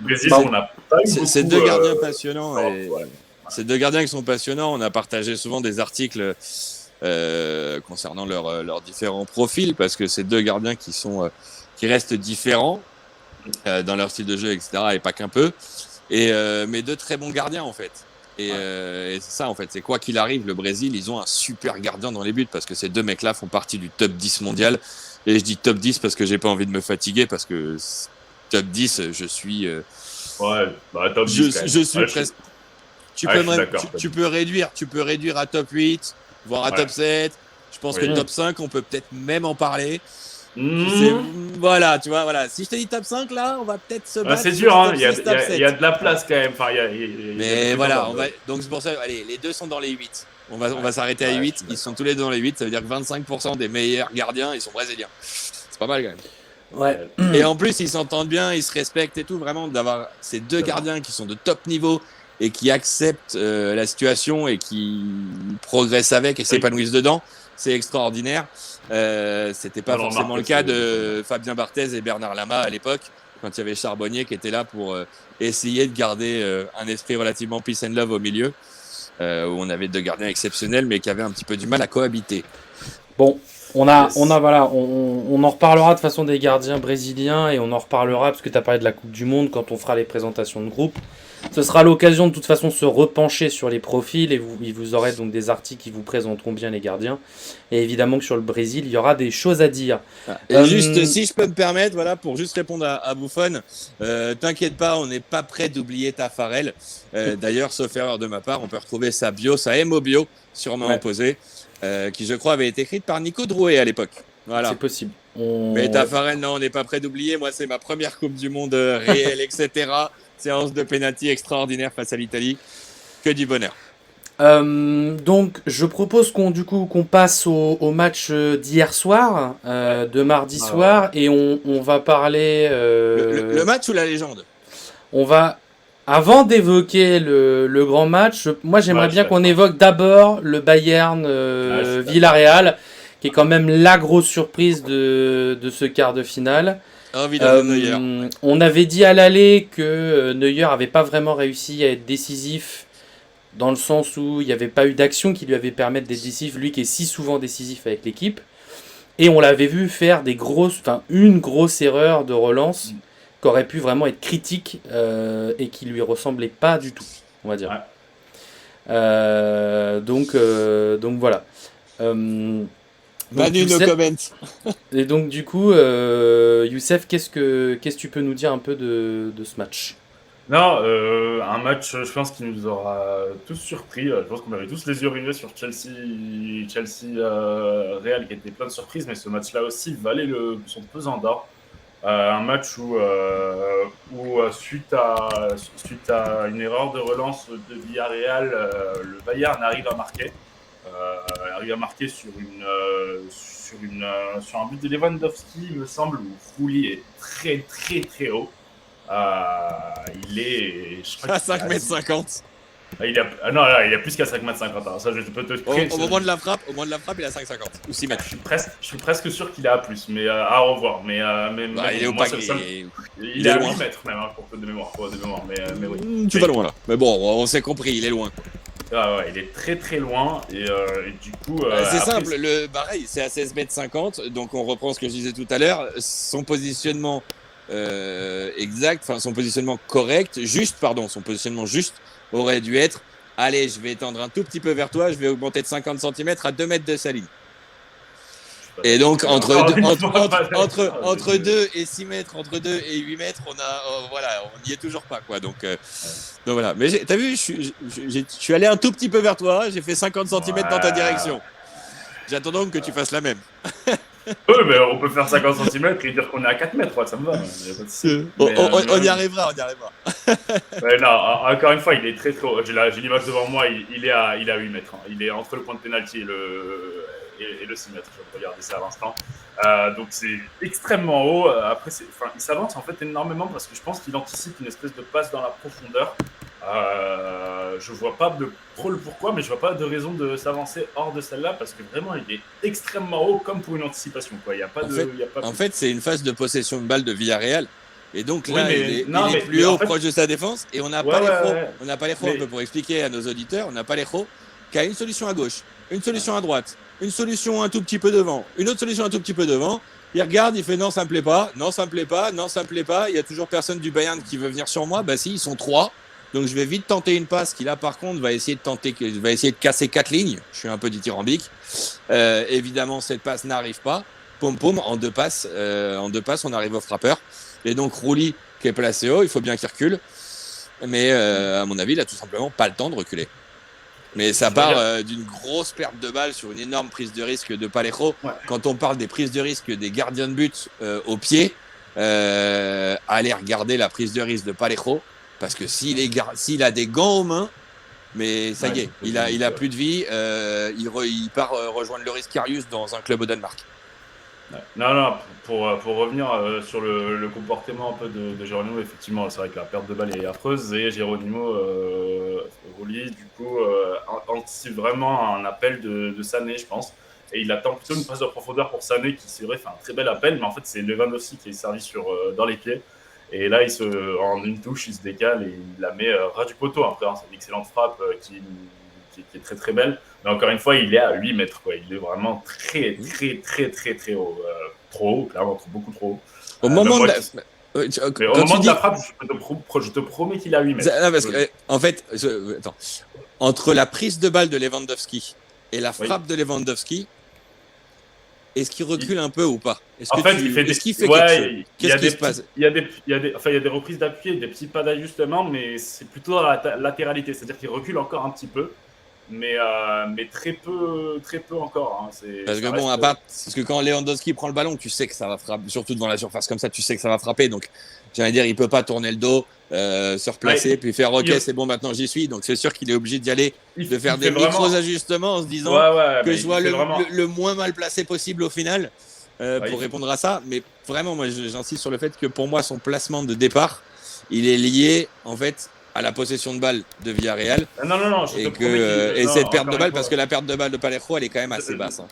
Speaker 2: Brésil, on a pas eu beaucoup,
Speaker 3: c'est 2 gardiens passionnants. Ces 2 gardiens qui sont passionnants. On a partagé souvent des articles concernant leurs différents profils, parce que c'est 2 gardiens qui restent différents dans leur style de jeu, etc. Et pas qu'un peu. Mais 2 très bons gardiens, en fait. Et c'est ça, en fait. C'est quoi qu'il arrive, le Brésil, ils ont un super gardien dans les buts, parce que ces 2 mecs-là font partie du top 10 mondial. Et je dis top 10 parce que j'ai pas envie de me fatiguer, parce que top 10, je suis.
Speaker 2: Top 10.
Speaker 3: Je suis presque. Tu peux réduire à top 8, voire à top 7. Je pense que top 5, on peut peut-être même en parler. Voilà, tu vois, voilà. Si je te dis top 5, là, on va peut-être se battre.
Speaker 2: C'est dur, hein. Il y a de la place quand même.
Speaker 3: Mais voilà, donc c'est pour ça, allez, les 2 sont dans les 8. On va s'arrêter à 8. Ils sont tous les 2 dans les 8. Ça veut dire que 25% des meilleurs gardiens, ils sont brésiliens. C'est pas mal quand même.
Speaker 1: Ouais.
Speaker 3: Et en plus, ils s'entendent bien, ils se respectent et tout. Vraiment, d'avoir ces 2 gardiens qui sont de top niveau et qui acceptent la situation et qui progressent avec et s'épanouissent dedans, c'est extraordinaire. C'était pas forcément le cas de Fabien Barthez et Bernard Lama à l'époque, quand il y avait Charbonnier qui était là pour essayer de garder un esprit relativement peace and love au milieu, où on avait 2 gardiens exceptionnels mais qui avaient un petit peu du mal à cohabiter.
Speaker 1: Bon, on en reparlera de toute façon des gardiens brésiliens, et on en reparlera parce que tu as parlé de la Coupe du Monde quand on fera les présentations de groupe. Ce sera l'occasion de toute façon de se repencher sur les profils, et vous aurez donc des articles qui vous présenteront bien les gardiens. Et évidemment que sur le Brésil, il y aura des choses à dire.
Speaker 3: Et juste, si je peux me permettre, voilà, pour juste répondre à Buffon, t'inquiète pas, on n'est pas prêt d'oublier Tafarel. D'ailleurs, sauf erreur de ma part, on peut retrouver sa MO-bio, sûrement opposée, qui je crois avait été écrite par Nico Drouet à l'époque. Voilà.
Speaker 1: C'est possible.
Speaker 3: Mais Tafarel, non, on n'est pas prêt d'oublier. Moi, c'est ma première Coupe du Monde réelle, etc. Séance de penalty extraordinaire face à l'Italie. Que du bonheur.
Speaker 1: Donc, je propose qu'on passe au match d'hier soir, de mardi soir, et on va parler...
Speaker 3: Le match ou la légende ?
Speaker 1: On va... Avant d'évoquer le grand match, moi j'aimerais bien qu'on évoque d'abord le Bayern Villarreal, qui est quand même la grosse surprise de ce quart de finale. On avait dit à l'aller que Neuer n'avait pas vraiment réussi à être décisif, dans le sens où il n'y avait pas eu d'action qui lui avait permis d'être décisif, lui qui est si souvent décisif avec l'équipe. Et on l'avait vu faire une grosse erreur de relance qui aurait pu vraiment être critique et qui lui ressemblait pas du tout, on va dire. Donc voilà.
Speaker 3: Manu, no comment.
Speaker 1: Et donc du coup, Youssef, qu'est-ce que tu peux nous dire un peu de ce match ?
Speaker 2: Non, un match, je pense, qui nous aura tous surpris. Je pense qu'on avait tous les yeux rivés sur Chelsea Real, qui était plein de surprises, mais ce match-là aussi valait son pesant d'or. Un match où suite à une erreur de relance de Villarreal, le Bayern arrive à marquer. Sur un but de Lewandowski, il me semble, où Rouli est très très très haut. Il est
Speaker 3: à 5,50 m.
Speaker 2: Il a plus qu'à 5,50 m. Hein. Ça, je peux te
Speaker 3: au moment de la frappe, il a 5,50 m ou 6 mètres.
Speaker 2: Je suis presque sûr qu'il est à plus, mais à revoir. Mais
Speaker 3: il est au paquet.
Speaker 2: Il est à 8 mètres même, hein, de mémoire. Mais oui.
Speaker 3: Tu vas loin là. Mais bon, on s'est compris, il est loin.
Speaker 2: Il est très très loin et du coup.
Speaker 3: C'est simple, pareil, c'est à 16,50 m. Donc on reprend ce que je disais tout à l'heure. Son positionnement son positionnement positionnement juste aurait dû être: allez, je vais étendre un tout petit peu vers toi, je vais augmenter de 50 cm à 2 mètres de sa ligne. Et donc, entre
Speaker 2: Encore
Speaker 3: 2 et 6 mètres, entre 2 et 8 mètres, on n'y est toujours pas, quoi. Donc voilà. Mais t'as vu, je suis allé un tout petit peu vers toi, j'ai fait 50 cm dans ta direction. J'attends donc que tu fasses la même.
Speaker 2: Oui, mais on peut faire 50 cm et dire qu'on est à 4 mètres, ouais, ça me va.
Speaker 3: On y arrivera.
Speaker 2: Ouais, non, encore une fois, il est très très haut. J'ai l'image devant moi, il est à 8 mètres. Hein. Il est entre le point de pénalty et le 6 mètres. Je vais regarder ça à l'instant. Donc c'est extrêmement haut. Après, il s'avance en fait énormément parce que je pense qu'il anticipe une espèce de passe dans la profondeur. Je vois pas trop le pourquoi, mais je vois pas de raison de s'avancer hors de celle-là parce que vraiment il est extrêmement haut comme pour une anticipation. Quoi.
Speaker 3: En fait, c'est une phase de possession de balle de Villarreal. Et donc là,
Speaker 2: oui,
Speaker 3: il est plus haut, proche de sa défense, et on n'a pas Parejo. On n'a pas Parejo, un peu pour expliquer à nos auditeurs, on n'a pas Parejo qui a une solution à gauche, une solution à droite, une solution un tout petit peu devant, une autre solution un tout petit peu devant. Il regarde, il fait non, ça me plaît pas, non, ça me plaît pas, non, ça me plaît pas. Il y a toujours personne du Bayern qui veut venir sur moi. Bah si, ils sont 3. Donc je vais vite tenter une passe qui là par contre va essayer de casser 4 lignes. Je suis un peu dithyrambique. Évidemment, cette passe n'arrive pas. Pom pom, en deux passes, on arrive au frappeur. Et donc Rouli qui est placé haut, il faut bien qu'il recule. Mais à mon avis, il a tout simplement pas le temps de reculer. Mais ça part d'une grosse perte de balle sur une énorme prise de risque de Parejo. Ouais. Quand on parle des prises de risque des gardiens de but au pied, allez regarder la prise de risque de Parejo. Parce que s'il a des gants aux mains, mais ça y est, il a plus de vie. Il part rejoindre Loris Karius dans un club au Danemark.
Speaker 2: Non, pour revenir sur le comportement un peu de Geronimo, effectivement, c'est vrai que la perte de balle est affreuse et Geronimo Rouli, du coup, anticipe vraiment un appel de Sané, je pense. Et il attend plutôt une passe de profondeur pour Sané qui, c'est vrai, fait un très bel appel, mais en fait, c'est Lewandowski qui est servi dans les pieds. Et là, en une touche, il se décale et il la met ras du poteau. Après, c'est une excellente frappe qui est très très belle. Mais encore une fois, il est à 8 mètres. Quoi. Il est vraiment très très très très très haut. Trop haut, clairement, beaucoup trop haut.
Speaker 3: Au moment de
Speaker 2: la frappe, je te promets qu'il est à 8 mètres.
Speaker 3: Non, parce que, en fait, entre la prise de balle de Lewandowski et la frappe de Lewandowski, est-ce qu'il recule un peu ou pas?
Speaker 2: Est-ce qu'il fait quelque chose? Qu'est-ce qui se passe? Il y a des reprises d'appui, des petits pas d'ajustement, mais c'est plutôt dans la latéralité. C'est-à-dire qu'il recule encore un petit peu, mais très peu encore. Hein.
Speaker 3: Parce que quand Lewandowski prend le ballon, tu sais que ça va frapper, surtout devant la surface comme ça, tu sais que ça va frapper. Donc, j'allais dire, il peut pas tourner le dos, se replacer, puis faire OK, c'est bon, maintenant j'y suis. Donc, c'est sûr qu'il est obligé d'y aller, de faire des micro-ajustements en se disant que je sois le moins mal placé possible au final pour répondre à ça. Mais vraiment, moi, j'insiste sur le fait que pour moi, son placement de départ, il est lié, en fait, à la possession de balle de Villarreal.
Speaker 2: Non,
Speaker 3: et cette perte de balle, parce que la perte de balle de Parejo, elle est quand même assez basse. Hein.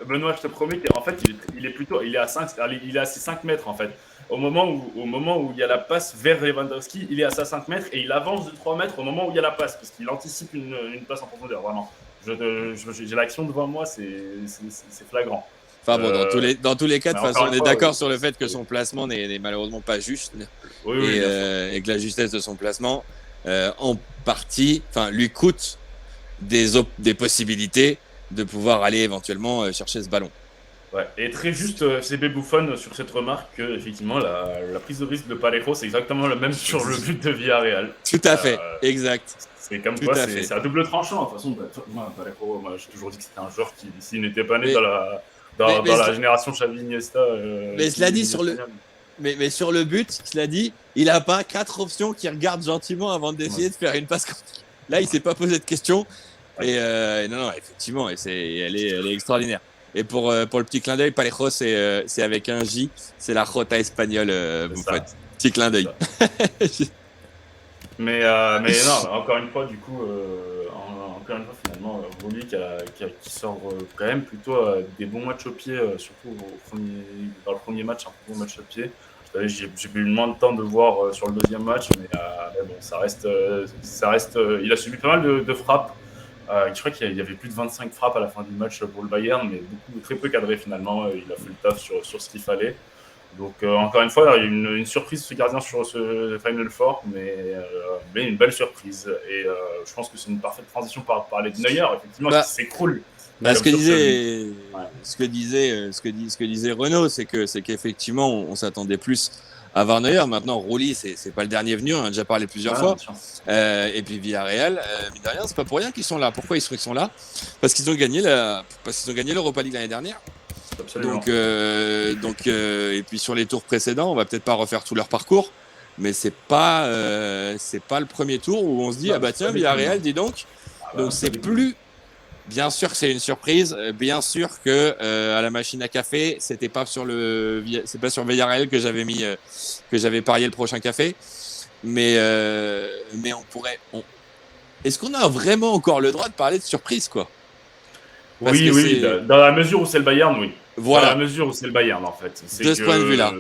Speaker 2: Benoît, je te promets qu'en fait, il est à 5 mètres, en fait. Au moment où il y a la passe vers Lewandowski, il est à 5 mètres et il avance de 3 mètres au moment où il y a la passe, parce qu'il anticipe une passe en profondeur, vraiment. J'ai l'action devant moi, c'est flagrant.
Speaker 3: Enfin bon, dans tous les cas, de toute façon, on est d'accord sur le fait que son placement n'est malheureusement pas juste. Et que la justesse de son placement, en partie, lui coûte des possibilités de pouvoir aller éventuellement chercher ce ballon.
Speaker 2: Ouais, et très juste, CB Buffon sur cette remarque que effectivement la prise de risque de Parejo, c'est exactement le même sur le but de Villarreal.
Speaker 3: Tout à fait, exact.
Speaker 2: C'est comme quoi, c'est à double tranchant. De toute façon, Parejo, moi j'ai toujours dit que c'était un joueur qui, s'il n'était pas né dans la génération Xavi Iniesta.
Speaker 3: Mais cela dit mais sur le but, cela dit, il n'a pas 4 options qui regardent gentiment avant d'essayer de faire une passe. Là, il s'est pas posé de questions. Et non, effectivement, elle est extraordinaire. Et pour le petit clin d'œil, Parejo, c'est avec un J, c'est la Jota espagnole, petit clin d'œil.
Speaker 2: mais non, encore une fois, du coup, finalement, Rouli qui sort quand même plutôt des bons matchs au pied, surtout dans le premier match, un bon match au pied. J'ai eu moins de temps de voir sur le deuxième match, mais bon, ça reste. Il a subi pas mal de frappes. Je crois qu'il y avait plus de 25 frappes à la fin du match pour le Bayern, mais très peu cadré finalement. Il a fait le taf sur ce qu'il fallait. Donc encore une fois, il y a une surprise ce gardien sur ce Final Four, mais une belle surprise. Et je pense que c'est une parfaite transition pour parler de Neuer, effectivement, qui s'écroule.
Speaker 3: Bah, ce que
Speaker 2: Comme sur
Speaker 3: disait,
Speaker 2: Ouais.
Speaker 3: ce que disait Renaud, c'est qu'effectivement, on s'attendait plus à voir Neuer. Maintenant, Rouli, c'est pas le dernier venu, on en a déjà parlé plusieurs fois.
Speaker 2: Bien sûr.
Speaker 3: Et puis Villarreal, mine de rien, c'est pas pour rien qu'ils sont là. Pourquoi ils sont là? Parce qu'ils ont gagné l'Europa League l'année dernière.
Speaker 2: Absolument.
Speaker 3: Donc, et puis sur les tours précédents, on va peut-être pas refaire tout leur parcours, mais c'est pas le premier tour où on se dit
Speaker 2: Non,
Speaker 3: ah bah
Speaker 2: c'est
Speaker 3: tiens,
Speaker 2: pas
Speaker 3: Villarreal,
Speaker 2: déconnant.
Speaker 3: dis donc. Donc
Speaker 2: Ça
Speaker 3: c'est
Speaker 2: déconne.
Speaker 3: plus. Bien sûr que c'est une surprise. Bien sûr que à la machine à café, c'est pas sur Villarreal que j'avais parié le prochain café. Mais est-ce qu'on a vraiment encore le droit de parler de surprise, quoi? Parce
Speaker 2: Oui,
Speaker 3: que
Speaker 2: oui,
Speaker 3: c'est
Speaker 2: dans la mesure où c'est le Bayern, oui. Dans la
Speaker 3: voilà,
Speaker 2: mesure où c'est le Bayern, en fait. C'est
Speaker 3: de ce point de vue-là.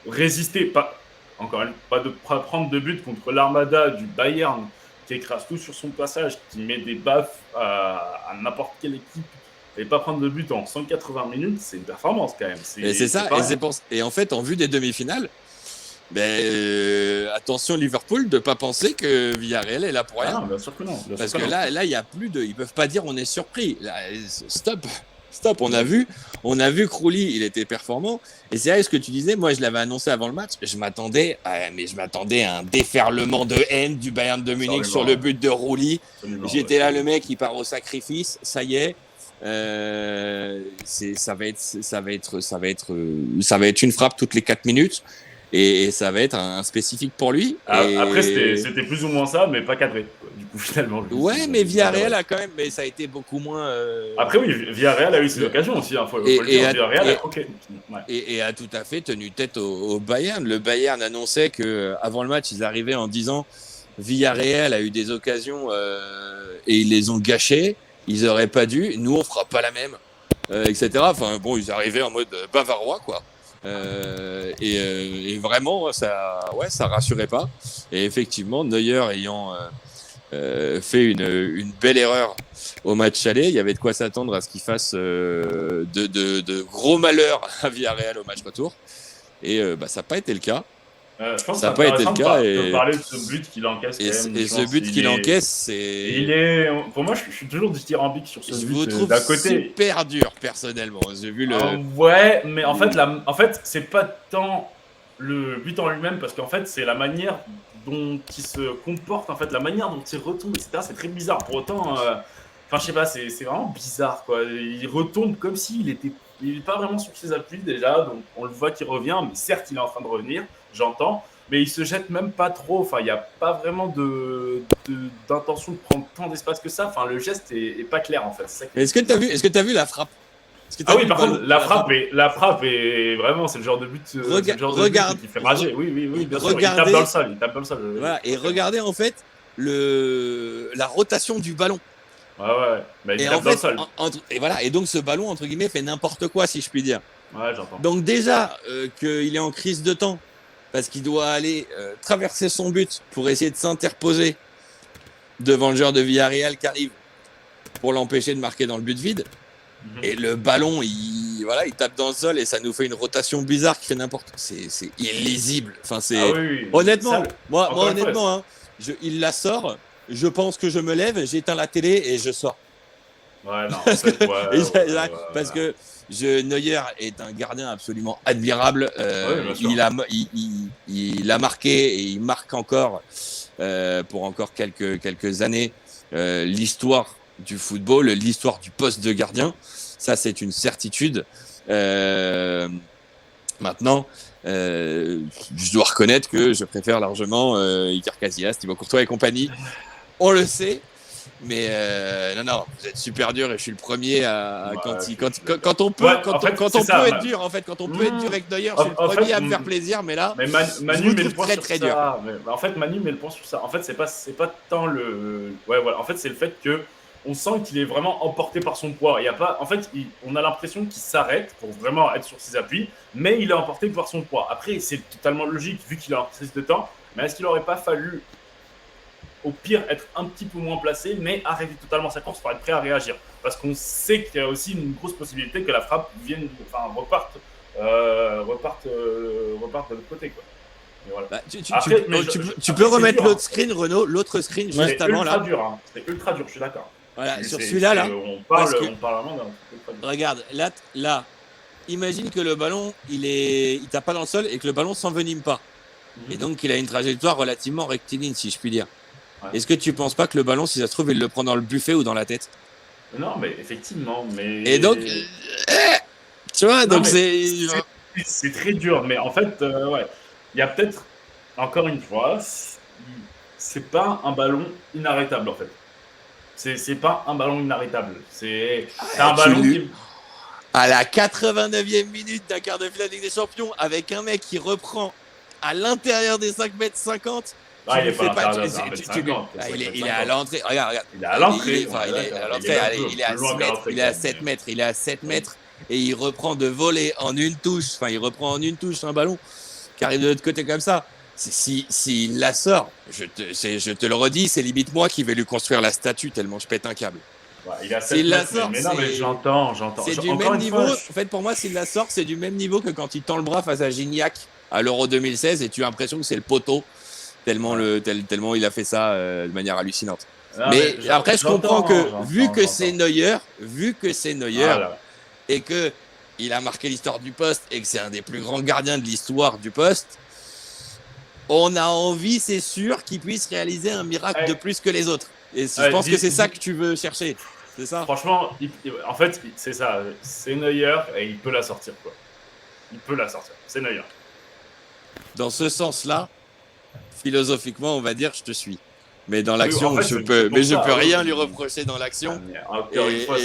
Speaker 2: que résister, pas de prendre de but contre l'armada du Bayern qui écrase tout sur son passage, qui met des baffes à n'importe quelle équipe, et pas prendre de but en 180 minutes, c'est une performance quand même.
Speaker 3: Et c'est ça.
Speaker 2: pas
Speaker 3: Et,
Speaker 2: rien.
Speaker 3: et en fait, en vue des demi-finales, attention Liverpool de pas penser que Villarreal est là pour rien.
Speaker 2: Ah non, bien sûr que non. Bien
Speaker 3: Parce
Speaker 2: sûr
Speaker 3: que
Speaker 2: non.
Speaker 3: là, il y a plus de, ils peuvent pas dire on est surpris. Là, stop. On a vu que Rouli, il était performant. Et c'est vrai ce que tu disais. Moi, je l'avais annoncé avant le match. Je m'attendais à un déferlement de haine du Bayern de Munich sur le but de Rouli.
Speaker 2: Absolument,
Speaker 3: J'étais là, le mec, il part au sacrifice. Ça y est. Ça va être une frappe toutes les 4 minutes. Et ça va être un spécifique pour lui.
Speaker 2: Après, c'était plus ou moins ça, mais pas cadré. Du coup, finalement.
Speaker 3: Ouais, mais Villarreal a quand même, mais ça a été beaucoup moins.
Speaker 2: Après, oui, Villarreal a eu ses occasions aussi. Faut le dire, Villarreal a croqué. Ouais.
Speaker 3: Et a tout à fait tenu tête au Bayern. Le Bayern annonçait que avant le match, ils arrivaient en disant Villarreal a eu des occasions et ils les ont gâchées. Ils auraient pas dû. Nous, on fera pas la même, etc. Enfin bon, ils arrivaient en mode bavarois, quoi. Et vraiment, ça rassurait pas. Et effectivement, Neuer ayant fait une belle erreur au match aller, il y avait de quoi s'attendre à ce qu'il fasse de gros malheurs à Villarreal au match retour. Et ça n'a pas été le cas.
Speaker 2: Je pense
Speaker 3: Ça
Speaker 2: que
Speaker 3: n'a
Speaker 2: c'est
Speaker 3: pas été le
Speaker 2: intéressant
Speaker 3: cas.
Speaker 2: de parler de ce but qu'il encaisse.
Speaker 3: Et ce but qu'il encaisse, c'est.
Speaker 2: Pour moi, je suis toujours dithyrambique sur ce
Speaker 3: Je
Speaker 2: but.
Speaker 3: vous trouve
Speaker 2: D'un côté,
Speaker 3: super dur, personnellement. J'ai vu le.
Speaker 2: Ouais, mais en fait, c'est pas tant le but en lui-même, parce qu'en fait, c'est la manière dont il se comporte, en fait, la manière dont il retombe, etc. C'est très bizarre. Pour autant, je sais pas, c'est vraiment bizarre, quoi. Il retombe comme s'il était. Il n'est pas vraiment sur ses appuis déjà, donc on le voit qu'il revient, mais certes, il est en train de revenir, j'entends, mais il se jette même pas trop. Enfin, il n'y a pas vraiment d'intention de prendre tant d'espace que ça. Enfin, le geste est pas clair, en fait.
Speaker 3: Est-ce que tu as vu la frappe?
Speaker 2: Ah oui, par contre, la frappe est vraiment, c'est le genre de but,
Speaker 3: Regarde,
Speaker 2: qui fait rager. Oui, bien sûr.
Speaker 3: Regardez,
Speaker 2: Il tape dans le sol.
Speaker 3: Voilà, et regardez en fait la rotation du ballon.
Speaker 2: Ouais. Bah, il
Speaker 3: Et
Speaker 2: tape
Speaker 3: en
Speaker 2: dans le
Speaker 3: fait,
Speaker 2: sol.
Speaker 3: et voilà, et donc ce ballon entre guillemets fait n'importe quoi, si je puis dire.
Speaker 2: Ouais, j'entends.
Speaker 3: Donc déjà qu'il est en crise de temps parce qu'il doit aller traverser son but pour essayer de s'interposer devant le joueur de Villarreal qui arrive pour l'empêcher de marquer dans le but vide. Et le ballon, il tape dans le sol et ça nous fait une rotation bizarre qui fait n'importe quoi. C'est illisible. Enfin, c'est
Speaker 2: oui.
Speaker 3: honnêtement,
Speaker 2: Ça,
Speaker 3: moi honnêtement, il la sort. Je pense que je me lève, j'éteins la télé et je sors.
Speaker 2: Ouais, non.
Speaker 3: Parce que Neuer est un gardien absolument admirable. Il a marqué et il marque encore pour encore quelques années l'histoire du football, l'histoire du poste de gardien. Ça, c'est une certitude. Maintenant, je dois reconnaître que je préfère largement Iker Casillas, Thibaut Courtois et compagnie. On le sait. Mais non, vous êtes super dur et je suis le premier quand on peut être dur, en fait, quand on peut être dur avec Neuer, je suis le premier à me faire plaisir, mais là,
Speaker 2: Manu met le point
Speaker 3: très dur.
Speaker 2: En fait, Manu met le point sur ça. En fait, c'est pas tant le. Ouais, voilà. En fait, c'est le fait que on sent qu'il est vraiment emporté par son poids. Il y a pas. En fait, on a l'impression qu'il s'arrête pour vraiment être sur ses appuis, mais il est emporté par son poids. Après, c'est totalement logique vu qu'il est en crise de temps. Mais est-ce qu'il n'aurait pas fallu au pire être un petit peu moins placé, mais arrêter totalement sa course pour être prêt à réagir. Parce qu'on sait qu'il y a aussi une grosse possibilité que la frappe reparte de l'autre côté, quoi. Voilà.
Speaker 3: Tu peux remettre l'autre screen, Renaud, l'autre screen juste avant là.
Speaker 2: C'est ultra dur, je suis d'accord.
Speaker 3: Voilà, sur celui-là, là.
Speaker 2: On parle vraiment d'un truc.
Speaker 3: Regarde, là, imagine que le ballon, il tape pas dans le sol et que le ballon s'envenime pas. Et donc, il a une trajectoire relativement rectiligne, si je puis dire. Ouais. Est-ce que tu penses pas que le ballon, si ça se trouve, il le prend dans le buffet ou dans la tête?
Speaker 2: Non, mais effectivement, mais...
Speaker 3: Et donc, tu vois, non, donc
Speaker 2: c'est très dur, mais en fait, ouais, il y a peut-être, encore une fois, c'est pas un ballon inarrêtable, en fait. C'est pas un ballon inarrêtable. C'est un ballon qui...
Speaker 3: À la 89e minute d'un quart de finale Ligue des Champions, avec un mec qui reprend à l'intérieur des 5m50.
Speaker 2: Il est pas à l'intérieur des 5m50.
Speaker 3: Il est à l'entrée. Regarde.
Speaker 2: Il est à l'entrée.
Speaker 3: Il est à 7 mètres. Il est à 7 mètres. Et il reprend de voler en une touche. Enfin, il reprend en une touche un ballon qui arrive de l'autre côté comme ça. S'il la sort, je te le redis, c'est limite moi qui vais lui construire la statue tellement je pète un câble.
Speaker 2: Ouais, il a 7 mètres, mais non, mais j'entends.
Speaker 3: C'est du même niveau. En fait, pour moi, s'il la sort, c'est du même niveau que quand il tend le bras face à Gignac à l'Euro 2016 et tu as l'impression que c'est le poteau tellement il a fait ça de manière hallucinante. Non, mais après, je comprends que vu que c'est Neuer voilà. Et que il a marqué l'histoire du poste et que c'est un des plus grands gardiens de l'histoire du poste, on a envie, c'est sûr, qu'il puisse réaliser un miracle de plus que les autres. Et je pense que c'est ça que tu veux chercher. C'est ça.
Speaker 2: Franchement, en fait, c'est ça. C'est Neuer et il peut la sortir, quoi. Il peut la sortir. C'est Neuer.
Speaker 3: Dans ce sens-là, philosophiquement, on va dire, je te suis. Mais dans l'action, je peux rien lui reprocher dans l'action.
Speaker 2: Encore une fois,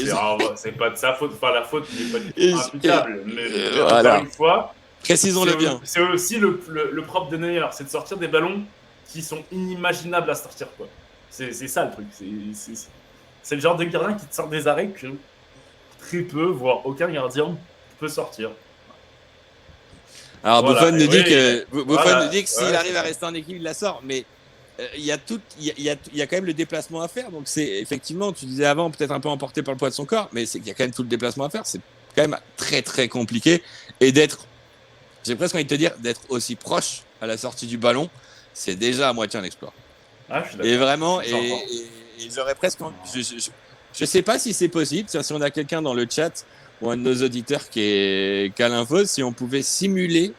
Speaker 2: c'est pas de sa faute. Enfin, la faute n'est pas du tout imputable. Mais encore une fois,
Speaker 3: précisons-le bien.
Speaker 2: C'est aussi le propre de Neuer, c'est de sortir des ballons qui sont inimaginables à sortir, quoi. C'est ça le truc. C'est le genre de gardien qui te sort des arrêts que très peu, voire aucun gardien peut sortir.
Speaker 3: Alors Buffon nous dit que s'il arrive à rester en équipe, il la sort. Mais il y a quand même le déplacement à faire. Donc c'est effectivement, tu disais avant, peut-être un peu emporté par le poids de son corps, mais c'est qu'il y a quand même tout le déplacement à faire. C'est quand même très très compliqué. Et j'ai presque envie de te dire, d'être aussi proche à la sortie du ballon, c'est déjà à moitié un exploit.
Speaker 2: Ah,
Speaker 3: et vraiment, et j'aurais presque... Je sais pas si c'est possible, si on a quelqu'un dans le chat ou un de nos auditeurs qui a l'info, si on pouvait simuler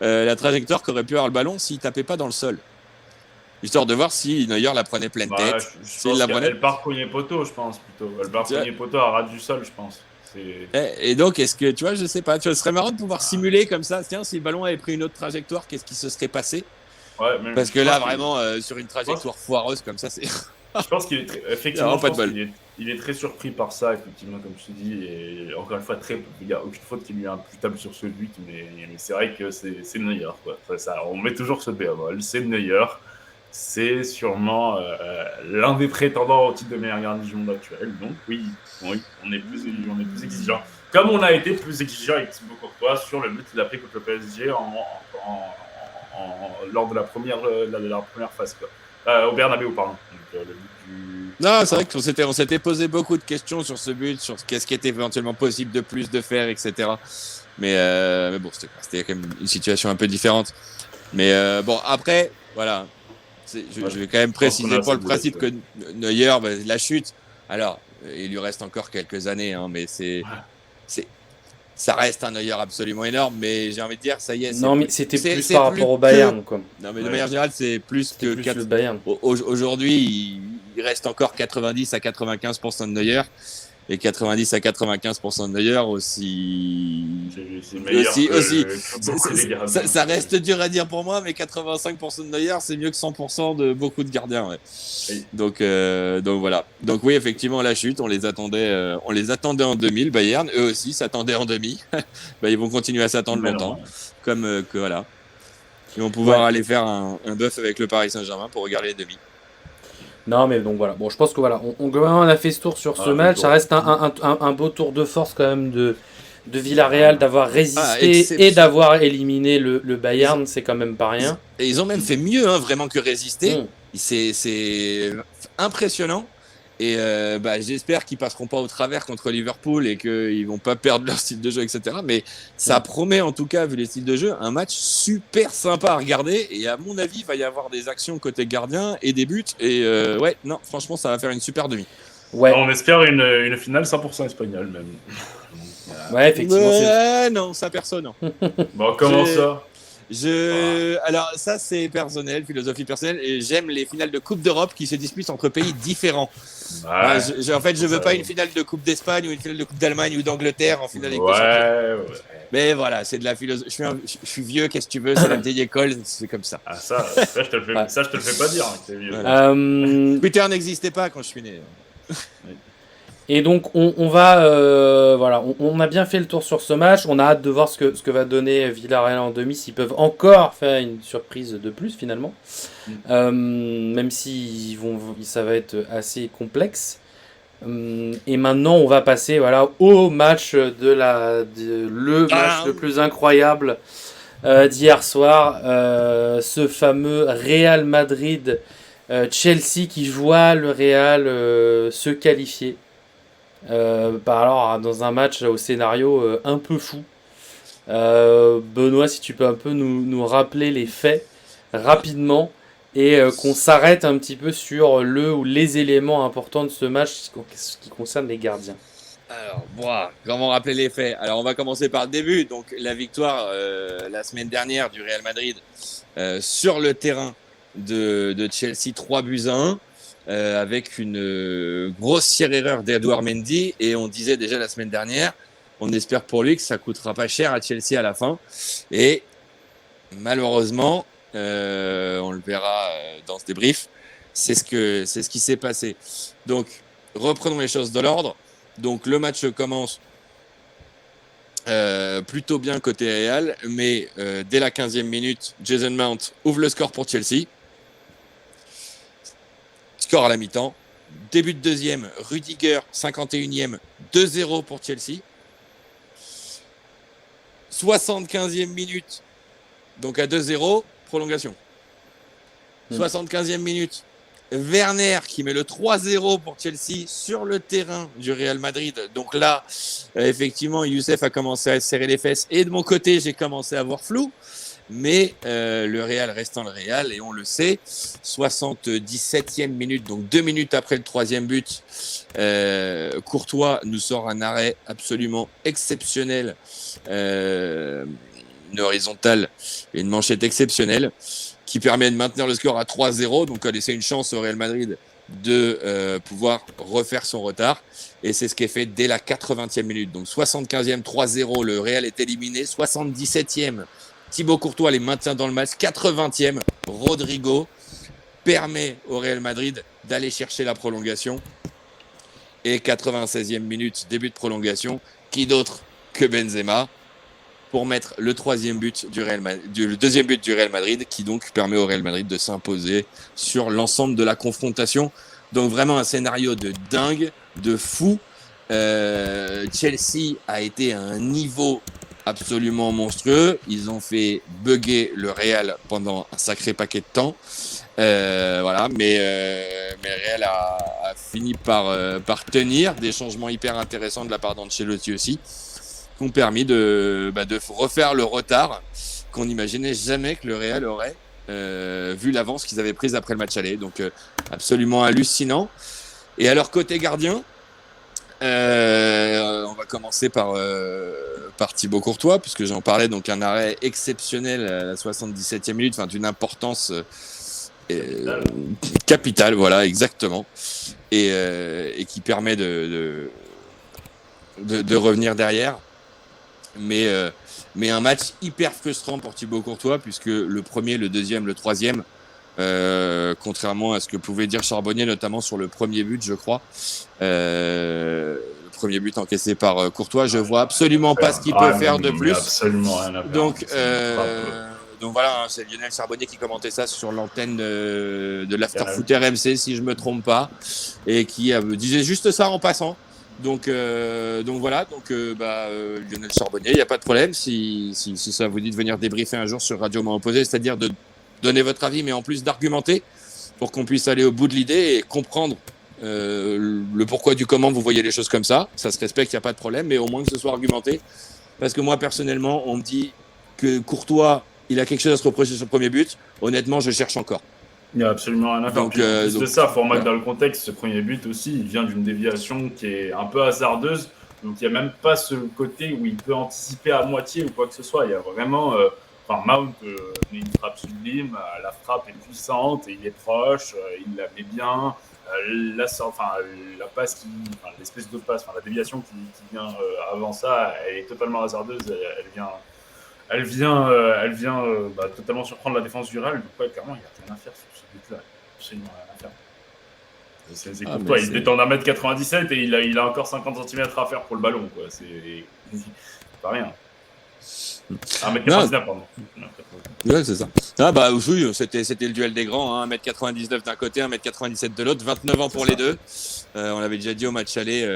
Speaker 3: la trajectoire qu'aurait pu avoir le ballon s'il tapait pas dans le sol. Histoire de voir si Neuer la prenait pleine tête.
Speaker 2: Elle part premier poteau, je pense, plutôt. Elle part premier poteau à ras du sol, je pense.
Speaker 3: Et donc, est-ce que, tu vois, je sais pas, ce serait marrant de pouvoir simuler comme ça, tiens, si le ballon avait pris une autre trajectoire, qu'est-ce qui se serait passé? Parce que là, vraiment, sur une trajectoire foireuse comme ça, c'est...
Speaker 2: Je pense qu'il est effectivement, il est très surpris par ça, effectivement, comme je te dis. Et encore une fois, il n'y a aucune faute qui lui est imputable sur ce but, mais c'est vrai que c'est Neuer, quoi. On met toujours ce bémol, c'est Neuer. C'est sûrement l'un des prétendants au titre de meilleur gardien du monde actuel. Donc oui, on est plus exigeant. Comme on a été plus exigeant avec Thibaut Courtois sur le but qu'il a pris contre le PSG lors de la première phase, quoi. Au Bernabéu, pardon. Donc, le but
Speaker 3: Non, c'est vrai qu'on s'était posé beaucoup de questions sur ce but, sur qu'est-ce qui était éventuellement possible de plus de faire, etc. Mais bon, c'était quand même une situation un peu différente. Mais bon, après, voilà. Je vais quand même préciser pour le principe que Neuer, la chute, alors, il lui reste encore quelques années, hein, mais ça reste un Neuer absolument énorme, mais j'ai envie de dire, ça y est.
Speaker 1: Non, mais c'était plus par rapport au Bayern, quoi.
Speaker 3: Non, mais de manière générale, c'est plus que
Speaker 1: le Bayern.
Speaker 3: Aujourd'hui, il reste encore 90 à 95% de Neuer. Et 90 à 95% de Neuer aussi.
Speaker 2: C'est meilleur que
Speaker 3: ça reste dur à dire pour moi, mais 85% de Neuer, c'est mieux que 100% de beaucoup de gardiens. Ouais. Oui. Donc voilà. Donc oui, effectivement, la chute, on les attendait en 2000. Bayern, eux aussi, s'attendaient en demi. Ils vont continuer à s'attendre longtemps. Comme que voilà. Ils vont pouvoir aller faire un bœuf avec le Paris Saint-Germain pour regarder les demi.
Speaker 1: Non, mais donc voilà. Bon, je pense que voilà, on a fait ce tour sur ce match. Ça reste un beau tour de force quand même de Villarreal d'avoir résisté et d'avoir éliminé le Bayern. C'est quand même pas rien.
Speaker 3: Et ils ont même fait mieux, hein, vraiment, que résister. C'est impressionnant. Et j'espère qu'ils passeront pas au travers contre Liverpool et qu'ils vont pas perdre leur style de jeu, etc. Mais ça promet, en tout cas, vu les styles de jeu, un match super sympa à regarder. Et à mon avis, il va y avoir des actions côté gardien et des buts. Et franchement, ça va faire une super demi.
Speaker 1: Ouais,
Speaker 2: On espère une finale 100% espagnole, même.
Speaker 1: ouais, effectivement.
Speaker 3: Non, ça personne.
Speaker 2: Bon, comment
Speaker 3: Je-
Speaker 2: ça?
Speaker 3: Alors ça c'est personnel, philosophie personnelle, et j'aime les finales de Coupe d'Europe qui se disputent entre pays différents.
Speaker 2: Ouais,
Speaker 3: En fait, je veux
Speaker 2: ça-
Speaker 3: pas une finale de Coupe d'Espagne ou une finale de Coupe d'Allemagne ou d'Angleterre en finale avec des champions.
Speaker 2: ouais.
Speaker 3: Mais voilà, c'est de la philosophie. Je suis vieux, qu'est-ce que tu veux, c'est la vieille école, c'est comme ça.
Speaker 2: Ah, ça, je te le fais,
Speaker 1: Ouais.
Speaker 2: ça, je te le fais pas dire, hein, que t'es vieux.
Speaker 3: Voilà.
Speaker 1: Euh,
Speaker 3: Twitter n'existait pas quand je suis né.
Speaker 1: Et donc on va voilà, on a bien fait le tour sur ce match. On a hâte de voir ce que va donner Villarreal en demi, s'ils peuvent encore faire une surprise de plus finalement. Même si ça va être assez complexe. Et maintenant on va passer voilà au match le match le plus incroyable d'hier soir, ce fameux Real Madrid Chelsea qui voit le Real se qualifier. Alors, dans un match au scénario un peu fou. Benoît, si tu peux un peu nous rappeler les faits rapidement et qu'on s'arrête un petit peu sur le ou les éléments importants de ce match qui concerne les gardiens.
Speaker 3: Alors, comment rappeler les faits? Alors, on va commencer par le début. Donc, la victoire la semaine dernière du Real Madrid sur le terrain de Chelsea, 3-1. Avec une grossière erreur d'Edouard Mendy, et on disait déjà la semaine dernière, on espère pour lui que ça coûtera pas cher à Chelsea à la fin, et malheureusement on le verra dans ce débrief, c'est ce qui s'est passé. Donc reprenons les choses de l'ordre. Donc le match commence plutôt bien côté Real, mais dès la 15e minute, Jason Mount ouvre le score pour Chelsea. Score à la mi-temps. Début de deuxième, Rudiger, 51e, 2-0 pour Chelsea. 75e minute, donc à 2-0, prolongation. 75e minute, Werner qui met le 3-0 pour Chelsea sur le terrain du Real Madrid. Donc là, effectivement, Youssef a commencé à serrer les fesses. Et de mon côté, j'ai commencé à voir flou. Mais le Real restant le Real, et on le sait, 77e minute, donc 2 minutes après le troisième but, Courtois nous sort un arrêt absolument exceptionnel, une horizontale et une manchette exceptionnelle, qui permet de maintenir le score à 3-0, donc à laisser une chance au Real Madrid de pouvoir refaire son retard. Et c'est ce qui est fait dès la 80e minute. Donc 75e, 3-0, le Real est éliminé. 77e, Thibaut Courtois les maintient dans le match. 80e, Rodrigo permet au Real Madrid d'aller chercher la prolongation. Et 96e minute, début de prolongation, qui d'autre que Benzema pour mettre le deuxième but du Real Madrid, qui donc permet au Real Madrid de s'imposer sur l'ensemble de la confrontation. Donc vraiment un scénario de dingue, de fou. Chelsea a été à un niveau absolument monstrueux. Ils ont fait bugger le Real pendant un sacré paquet de temps. Voilà, mais le Real a fini par tenir. Des changements hyper intéressants de la part d'Ancelotti aussi, qui ont permis de refaire le retard qu'on n'imaginait jamais que le Real aurait, vu l'avance qu'ils avaient prise après le match aller. Donc absolument hallucinant. Et alors côté gardien, on va commencer par Thibaut Courtois, puisque j'en parlais, donc un arrêt exceptionnel à la 77e minute, enfin d'une importance capitale, voilà, exactement, et qui permet de revenir derrière. Mais un match hyper frustrant pour Thibaut Courtois, puisque le premier, le deuxième, le troisième, contrairement à ce que pouvait dire Charbonnier, notamment sur le premier but, je crois, le premier but encaissé par Courtois, je vois absolument pas ce qu'il peut faire de plus.
Speaker 2: Absolument rien à faire.
Speaker 3: Donc voilà, c'est Lionel Charbonnier qui commentait ça sur l'antenne de l'Afterfoot RMC, si je me trompe pas, et qui disait juste ça en passant. Donc voilà, Lionel Charbonnier, il n'y a pas de problème si ça vous dit de venir débriefer un jour sur Radio Main Opposée, c'est-à-dire de donner votre avis, mais en plus d'argumenter, pour qu'on puisse aller au bout de l'idée et comprendre le pourquoi du comment vous voyez les choses comme ça. Ça se respecte, il n'y a pas de problème, mais au moins que ce soit argumenté. Parce que moi, personnellement, on me dit que Courtois, il a quelque chose à se reprocher sur le premier but. Honnêtement, je cherche encore.
Speaker 2: Il n'y a absolument rien à faire.
Speaker 3: Donc,
Speaker 2: Puis, en plus de ça, il faut remettre
Speaker 3: voilà.
Speaker 2: dans le contexte, ce premier but aussi, il vient d'une déviation qui est un peu hasardeuse. Donc, il n'y a même pas ce côté où il peut anticiper à moitié ou quoi que ce soit. Il y a vraiment. Mount met une frappe sublime, la frappe est puissante, et il est proche, il la met bien. La passe l'espèce de passe, la déviation qui vient avant ça, elle est totalement hasardeuse. Elle vient totalement surprendre la défense du Real. Donc, ouais, clairement, il n'y a rien à faire sur ce but-là. Absolument rien à faire. C'est Courtois, il détend d'1m97 et il a encore 50 cm à faire pour le ballon, quoi. C'est pas rien. 1m99, pardon.
Speaker 3: Ouais, c'est ça. Ah bah oui, c'était le duel des grands, hein. 1m99 d'un côté, 1m97 de l'autre, 29 ans pour les deux. On l'avait déjà dit au match aller,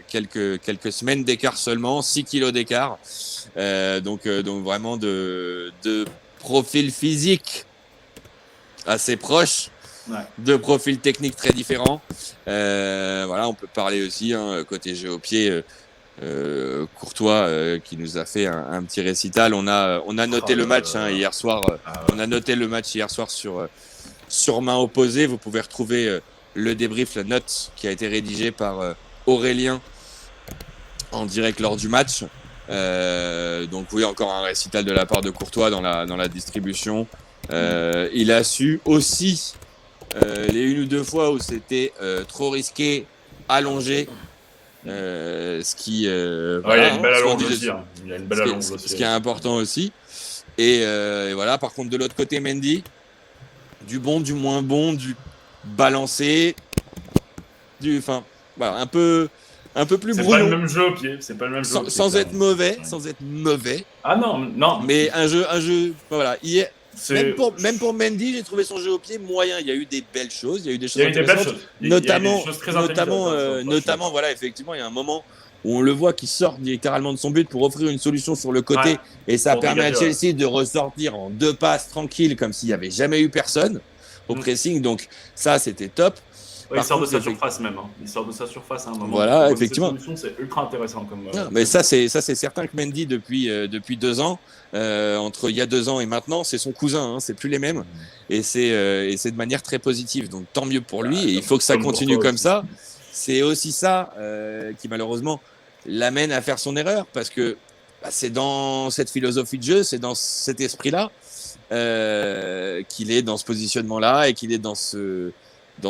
Speaker 3: quelques semaines d'écart seulement, 6 kilos d'écart. Donc vraiment de profils physiques assez proches, de profils techniques très différents. Voilà, on peut parler aussi, hein, côté jeu au pied. Courtois qui nous a fait un petit récital. On a noté le match hier soir. On a noté le match hier soir sur Main Opposée. Vous pouvez retrouver le débrief, la note qui a été rédigée par Aurélien en direct lors du match. Donc oui, encore un récital de la part de Courtois dans la distribution. Il a su aussi les une ou deux fois où c'était trop risqué, allongé. Ce qui
Speaker 2: voilà, il y a une belle allonge aussi, hein. Il y a une belle allonge aussi,
Speaker 3: ce qui est important aussi. Et voilà, par contre de l'autre côté, Mendy, du bon, du moins bon, du balancé, voilà, un peu plus brouillon.
Speaker 2: C'est pas le même jeu au pied, c'est pas le même jeu au pied,
Speaker 3: sans être mauvais.
Speaker 2: Ah non.
Speaker 3: Mais un jeu voilà, hier. Même pour Mendy, j'ai trouvé son jeu au pied moyen. Il y a eu des belles choses, il y a eu des choses intéressantes. Notamment, voilà, effectivement, il y a un moment où on le voit qui sort littéralement de son but pour offrir une solution sur le côté. Et ça permet à Chelsea de ressortir en 2 passes tranquilles, comme s'il n'y avait jamais eu personne au pressing. Donc ça, c'était top.
Speaker 2: Il sort de sa surface même. Il sort de sa surface à un moment.
Speaker 3: Voilà, effectivement.
Speaker 2: C'est ultra intéressant.
Speaker 3: Mais ça, c'est certain que Mendy, depuis 2 ans, entre il y a 2 ans et maintenant, c'est son cousin. Hein, c'est plus les mêmes. Et c'est de manière très positive. Donc tant mieux pour lui. Et il faut que ça continue comme ça. C'est aussi ça qui malheureusement l'amène à faire son erreur. Parce que c'est dans cette philosophie de jeu, c'est dans cet esprit-là qu'il est dans ce positionnement-là et qu'il est dans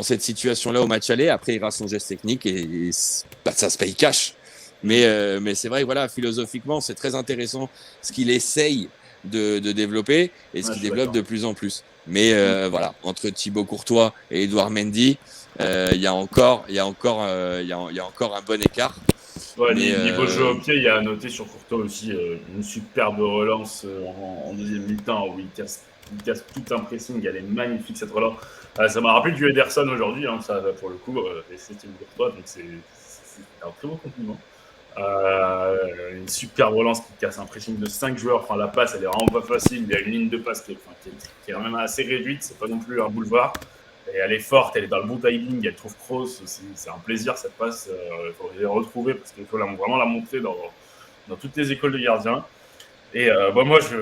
Speaker 3: cette situation-là au match aller. Après, il rate son geste technique et ça se paye cash. Mais c'est vrai que voilà, philosophiquement, c'est très intéressant ce qu'il essaye de développer et ce qu'il développe de plus en plus. Mais voilà, entre Thibaut Courtois et Edouard Mendy, il y a encore un bon écart.
Speaker 2: Ouais, niveau jeu au pied, il y a à noter sur Courtois aussi une superbe relance en deuxième mi-temps où il casse tout un pressing. Elle est magnifique cette relance. Ça m'a rappelé du Ederson aujourd'hui, hein, ça pour le coup, et c'était une Courtois, donc c'est un très beau compliment. Une superbe relance qui casse un pressing de 5 joueurs. Enfin, la passe, elle est vraiment pas facile. Il y a une ligne de passe qui est quand même assez réduite. C'est pas non plus un boulevard. Et elle est forte, elle est dans le bon timing. Elle trouve Kroos. C'est un plaisir cette passe. Il faut les retrouver parce qu'il faut vraiment la montrer dans toutes les écoles de gardiens. Et moi, j'ai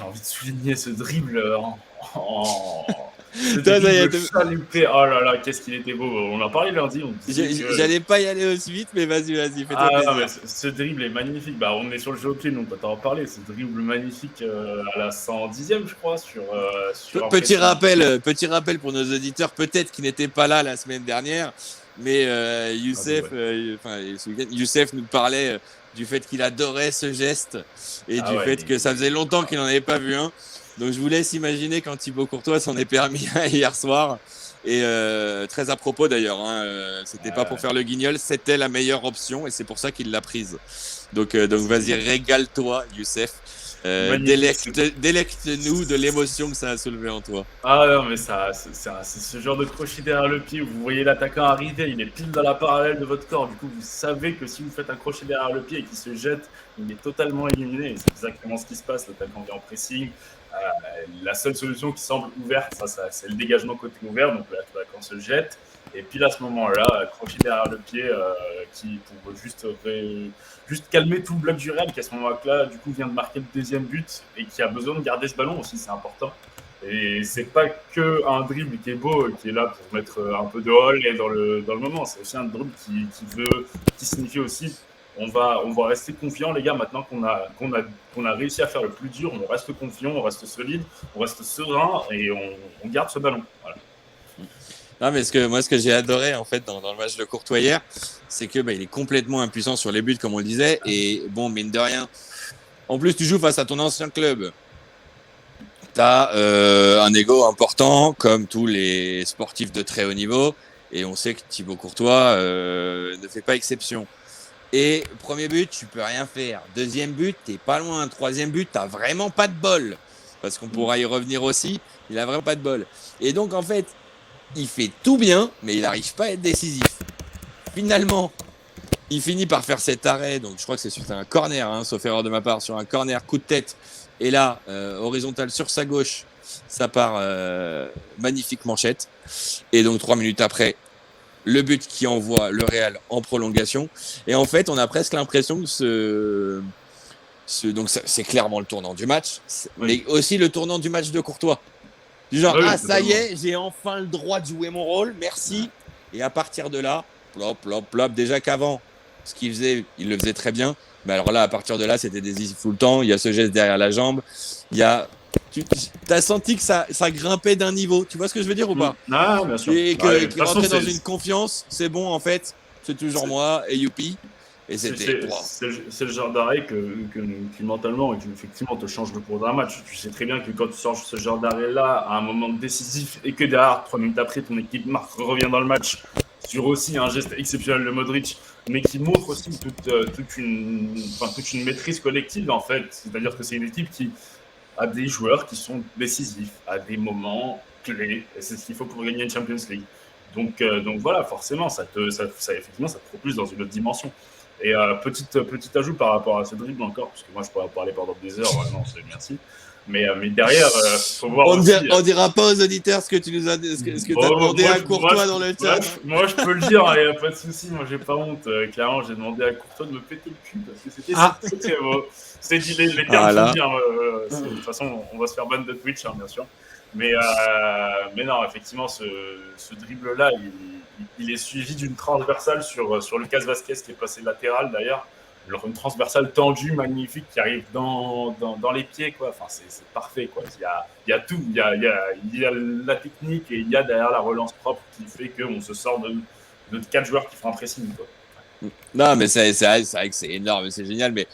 Speaker 2: envie de souligner ce dribble Chalupé. Oh là là, qu'est-ce qu'il était beau. On en parlait lundi.
Speaker 3: J'allais pas y aller aussi vite, mais vas-y, fais-toi plaisir.
Speaker 2: Ce dribble est magnifique. On est sur le jeu au pied, donc on peut t'en parler. Ce dribble magnifique à la 110e, je crois. Sur
Speaker 3: petit rappel pour nos auditeurs, peut-être qui n'étaient pas là la semaine dernière, mais Youssef nous parlait du fait qu'il adorait ce geste et du fait que ça faisait longtemps qu'il n'en avait pas vu un. Donc je vous laisse imaginer quand Thibaut Courtois s'en est permis hier soir. Et très à propos d'ailleurs, hein, c'était pas pour faire le guignol, c'était la meilleure option et c'est pour ça qu'il l'a prise. Donc vas-y, régale-toi Youssef. Délecte-nous de l'émotion que ça a soulevé en toi.
Speaker 2: Ah non, mais c'est ce genre de crochet derrière le pied où vous voyez l'attaquant arriver, il est pile dans la parallèle de votre corps. Du coup, vous savez que si vous faites un crochet derrière le pied et qu'il se jette, il est totalement éliminé. Et c'est exactement ce qui se passe. L'attaquant vient en pressing. La seule solution qui semble ouverte, c'est le dégagement côté ouvert. Donc l'attaquant se jette. Et puis à ce moment-là, crochet derrière le pied pour juste calmer tout le bloc du Real qui à ce moment-là, du coup, vient de marquer le deuxième but et qui a besoin de garder ce ballon aussi, c'est important. Et c'est pas que un dribble qui est beau, qui est là pour mettre un peu de hall et dans le moment. C'est aussi un dribble qui signifie aussi on va rester confiant, les gars, maintenant qu'on a réussi à faire le plus dur. On reste confiant, on reste solide, on reste serein et on garde ce ballon. Voilà.
Speaker 3: Non, mais ce que j'ai adoré en fait dans le match de Courtois hier, c'est que il est complètement impuissant sur les buts, comme on le disait. Et bon, mine de rien, en plus tu joues face à ton ancien club. T'as un ego important, comme tous les sportifs de très haut niveau, et on sait que Thibaut Courtois ne fait pas exception. Et premier but, tu peux rien faire. Deuxième but, t'es pas loin. Troisième but, t'as vraiment pas de bol, parce qu'on pourra y revenir aussi. Il a vraiment pas de bol. Et donc en fait, il fait tout bien, mais il n'arrive pas à être décisif. Finalement, il finit par faire cet arrêt. Donc je crois que c'est sur un corner, sauf erreur de ma part, sur un corner coup de tête. Et là, horizontal sur sa gauche, ça part magnifique manchette. Et donc 3 minutes après, le but qui envoie le Real en prolongation. Et en fait, on a presque l'impression que donc c'est clairement le tournant du match, mais aussi le tournant du match de Courtois. Du genre, ça y est, j'ai enfin le droit de jouer mon rôle, merci. Et à partir de là, plop, plop, plop. Déjà qu'avant, ce qu'il faisait, il le faisait très bien. Mais alors là, à partir de là, c'était décisif tout le temps. Il y a ce geste derrière la jambe. Tu as senti que ça grimpait d'un niveau. Tu vois ce que je veux dire ou pas?
Speaker 2: Ah, bien sûr.
Speaker 3: Et qu'il rentrait dans une confiance. C'est bon, en fait. C'est toujours moi. Et youpi. Et
Speaker 2: c'est le genre d'arrêt qui mentalement et qui effectivement te change le cours d'un match. Tu sais très bien que quand tu sors ce genre d'arrêt-là à un moment décisif et que derrière, 3 minutes après, ton équipe revient dans le match sur aussi un geste exceptionnel de Modric, mais qui montre aussi toute une maîtrise collective en fait. C'est-à-dire que c'est une équipe qui a des joueurs qui sont décisifs à des moments clés. Et c'est ce qu'il faut pour gagner une Champions League. Donc voilà, forcément, effectivement, ça te propulse dans une autre dimension. Et petit ajout par rapport à ce dribble encore, parce que moi je pourrais en parler pendant des heures, non, c'est merci. Mais derrière, faut voir
Speaker 3: on dira pas aux auditeurs ce que tu nous as, ce que t'as demandé à Courtois dans le chat.
Speaker 2: Moi je peux le dire, il n'y a pas de souci, moi j'ai pas honte. Clairement, j'ai demandé à Courtois de me péter le cul parce que c'était très beau. C'est les termes bien. De toute façon, on va se faire ban de Twitch, bien sûr. Mais non, effectivement, ce dribble-là, il est suivi d'une transversale sur Lucas Vazquez qui est passé latéral d'ailleurs. Alors une transversale tendue, magnifique, qui arrive dans les pieds, quoi. Enfin, c'est parfait, quoi. Il y a tout. Il y a la technique et il y a derrière la relance propre qui fait qu'on se sort de 4 joueurs qui font un pressing, quoi.
Speaker 3: Non, mais c'est vrai que c'est énorme, c'est génial. Mais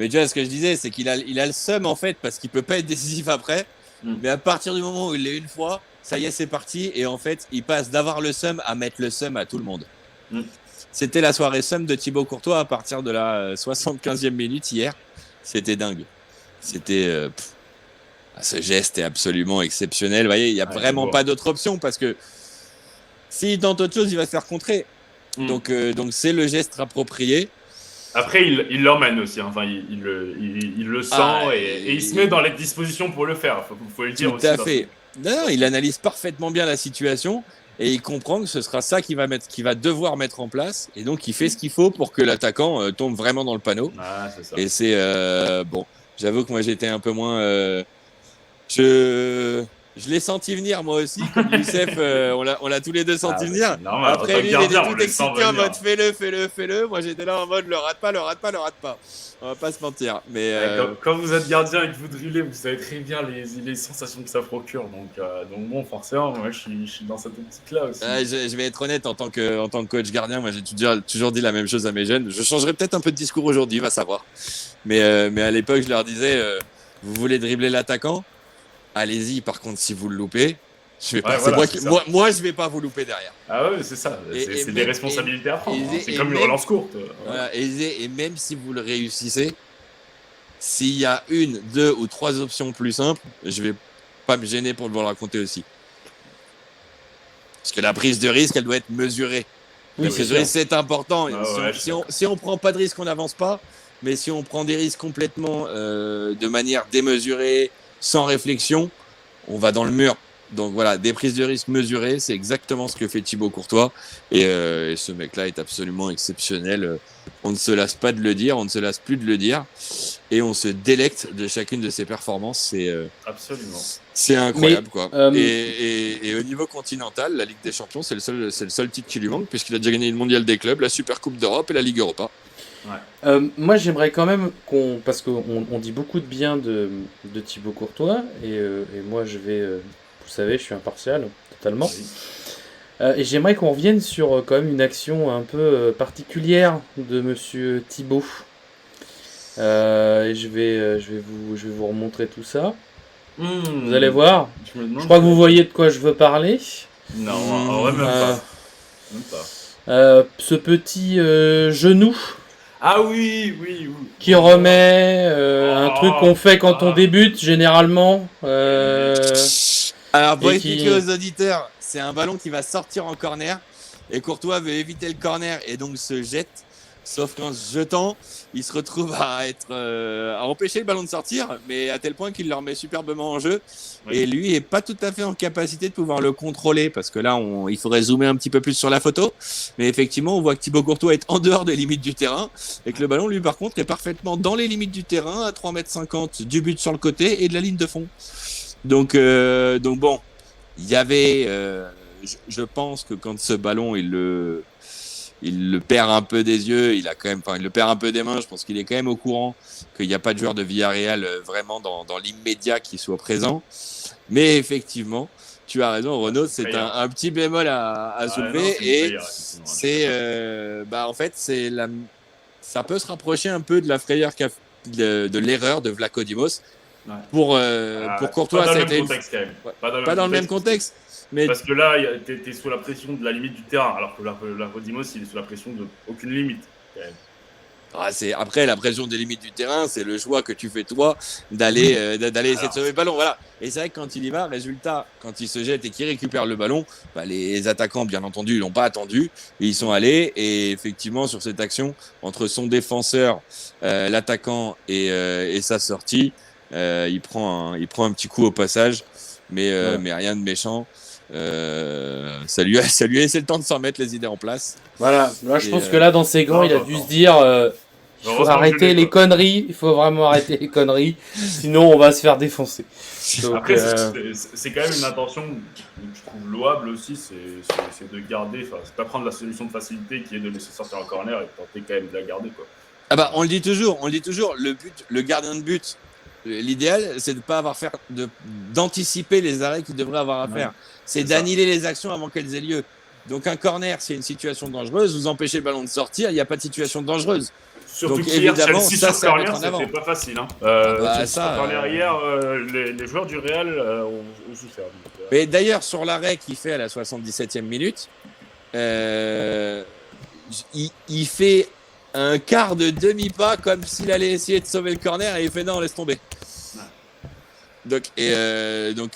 Speaker 3: tu vois, ce que je disais, c'est qu'il a le seum, en fait, parce qu'il peut pas être décisif après. Mais à partir du moment où il l'est une fois, ça y est, c'est parti. Et en fait, il passe d'avoir le seum à mettre le seum à tout le monde. C'était la soirée seum de Thibaut Courtois à partir de la 75e minute hier. C'était dingue. C'était... ce geste est absolument exceptionnel. Vous voyez, il n'y a vraiment pas d'autre option parce que s'il tente autre chose, il va se faire contrer. Donc c'est le geste approprié.
Speaker 2: Après, il l'emmène aussi. Enfin, il le sent et il se met dans les dispositions pour le faire. Faut le dire
Speaker 3: tout
Speaker 2: aussi.
Speaker 3: Tout à fait. Non, il analyse parfaitement bien la situation et il comprend que ce sera ça qu'il va devoir mettre en place. Et donc, il fait ce qu'il faut pour que l'attaquant tombe vraiment dans le panneau.
Speaker 2: C'est ça.
Speaker 3: Et c'est bon. J'avoue que moi, j'étais un peu moins. Je l'ai senti venir moi aussi, comme Youssef, on l'a tous les deux senti venir.
Speaker 2: Normal,
Speaker 3: après lui, il était tout excité en mode fais-le. Moi j'étais là en mode le rate pas. On va pas se mentir. Mais
Speaker 2: quand vous êtes gardien et que vous drillez, vous savez très bien les sensations que ça procure. Donc bon, forcément, moi je suis dans cette optique-là aussi.
Speaker 3: Je vais être honnête, en tant que coach gardien, moi j'ai toujours dit la même chose à mes jeunes. Je changerai peut-être un peu de discours aujourd'hui, va savoir. Mais à l'époque, je leur disais, vous voulez dribbler l'attaquant ? Allez-y, par contre, si vous le loupez, je vais pas. Moi, je vais pas vous louper derrière.
Speaker 2: Ah ouais, c'est ça. C'est des responsabilités à prendre. C'est comme une relance courte.
Speaker 3: Voilà, et même si vous le réussissez, s'il y a 1, 2 ou 3 options plus simples, je vais pas me gêner pour vous le raconter aussi. Parce que la prise de risque, elle doit être mesurée. La prise de risque, c'est important. Si on prend pas de risque, on n'avance pas. Mais si on prend des risques complètement de manière démesurée, sans réflexion, on va dans le mur. Donc voilà, des prises de risque mesurées, c'est exactement ce que fait Thibaut Courtois. Et ce mec-là est absolument exceptionnel. On ne se lasse pas de le dire, on ne se lasse plus de le dire. Et on se délecte de chacune de ses performances.
Speaker 2: Absolument.
Speaker 3: C'est incroyable,
Speaker 1: Mais,
Speaker 3: quoi.
Speaker 1: euh,
Speaker 3: Et au niveau continental, la Ligue des Champions, c'est le seul titre qui lui manque, puisqu'il a déjà gagné le Mondial des clubs, la Super Coupe d'Europe et la Ligue Europa.
Speaker 1: Moi, j'aimerais quand même parce qu'on dit beaucoup de bien de Thibaut Courtois, et moi, vous savez, je suis impartial, totalement.
Speaker 2: Oui.
Speaker 1: Et j'aimerais qu'on revienne sur quand même une action un peu particulière de Monsieur Thibaut. Et je vais vous remontrer tout ça. Vous allez voir. Je crois que vous voyez de quoi je veux parler.
Speaker 2: Non, en vrai, même pas. Même pas.
Speaker 1: Ce petit genou
Speaker 2: Ah oui.
Speaker 1: qui remet un truc qu'on fait quand on débute généralement.
Speaker 3: Alors, pour
Speaker 1: et
Speaker 3: expliquer aux auditeurs, c'est un ballon qui va sortir en corner. Et Courtois veut éviter le corner et donc se jette. Sauf qu'en se jetant, il se retrouve à empêcher le ballon de sortir, mais à tel point qu'il le remet superbement en jeu.
Speaker 2: Oui.
Speaker 3: Et lui est pas tout à fait en capacité de pouvoir le contrôler, parce que là, il faudrait zoomer un petit peu plus sur la photo. Mais effectivement, on voit que Thibaut Courtois est en dehors des limites du terrain, et que le ballon, lui, par contre, est parfaitement dans les limites du terrain, à 3,50 m du but sur le côté et de la ligne de fond. Donc bon, il y avait... je pense que quand ce ballon, il le perd un peu des yeux, il le perd un peu des mains. Je pense qu'il est quand même au courant qu'il n'y a pas de joueur de Villarreal vraiment dans l'immédiat qui soit présent. Mais effectivement, tu as raison, Renaud, c'est un petit bémol à soulever. Et c'est, en fait, ça peut se rapprocher un peu de la frayeur de l'erreur de Vlaco Dimos.
Speaker 2: Ouais.
Speaker 3: Pour Courtois,
Speaker 2: pas dans
Speaker 3: ça a
Speaker 2: le même
Speaker 3: été
Speaker 2: contexte, quand même.
Speaker 3: pas dans le même contexte. Mais...
Speaker 2: Parce que là, t'es sous la pression de la limite du terrain, alors que la Dimos, il est sous la pression de aucune limite. Quand même.
Speaker 3: Après, la pression des limites du terrain, c'est le choix que tu fais toi d'aller essayer de sauver le ballon. Voilà. Et c'est vrai que quand il y va, résultat, quand il se jette et qu'il récupère le ballon, les attaquants, bien entendu, ils l'ont pas attendu. Ils sont allés. Et effectivement, sur cette action, entre son défenseur, l'attaquant et sa sortie, il prend un petit coup au passage, mais rien de méchant. Ça lui a laissé le temps de s'en mettre les idées en place.
Speaker 1: Voilà, là je pense que là dans ses gants il a dû se dire il faut arrêter les conneries, il faut vraiment arrêter les conneries, sinon on va se faire défoncer.
Speaker 2: Donc, après c'est quand même une intention que je trouve louable aussi, c'est de garder, c'est pas prendre la solution de facilité qui est de laisser sortir un corner et de tenter quand même de la garder, quoi.
Speaker 3: Ah bah on le dit toujours, le gardien de but, l'idéal c'est de pas d'anticiper les arrêts qu'il devrait avoir à faire. C'est d'annihiler les actions avant qu'elles aient lieu. Donc un corner, c'est une situation dangereuse, vous empêchez le ballon de sortir, il n'y a pas de situation dangereuse.
Speaker 2: Surtout
Speaker 3: qu'hier,
Speaker 2: Chelsea sur corner, c'était pas facile. Corner hier, les joueurs du Real ont souffert.
Speaker 3: Mais d'ailleurs, sur l'arrêt qu'il fait à la 77e minute, il fait un quart de demi-pas comme s'il allait essayer de sauver le corner et il fait non, laisse tomber. Donc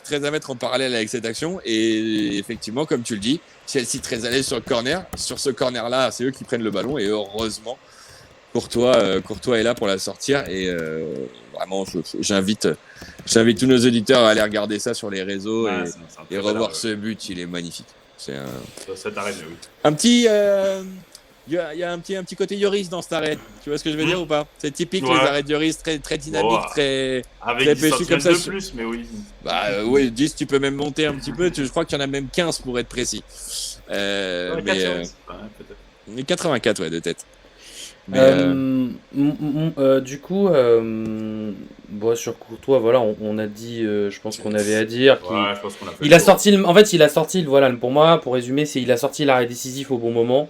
Speaker 3: très à mettre en parallèle avec cette action, et effectivement comme tu le dis, Chelsea très à l'aise sur le corner. Sur ce corner là, c'est eux qui prennent le ballon, et heureusement Courtois est là pour la sortir. Et vraiment j'invite tous nos auditeurs à aller regarder ça sur les réseaux et revoir ce but. Il est magnifique. C'est
Speaker 2: cet arrêt, oui.
Speaker 3: Un petit il y a un petit côté Lloris dans cet arrêt. Tu vois ce que je veux dire ou pas? C'est typique, les arrêts de Lloris, très, très dynamiques, très péchus comme ça.
Speaker 2: De plus, mais oui.
Speaker 3: Oui, 10, tu peux même monter un petit peu. Je crois qu'il y en a même 15 pour être précis.
Speaker 2: Peut-être.
Speaker 3: Mais 84, de tête.
Speaker 1: Du coup, sur Courtois, voilà, on a dit, je pense qu'on avait à dire. Il a sorti, voilà, pour moi, pour résumer, il a sorti l'arrêt décisif au bon moment.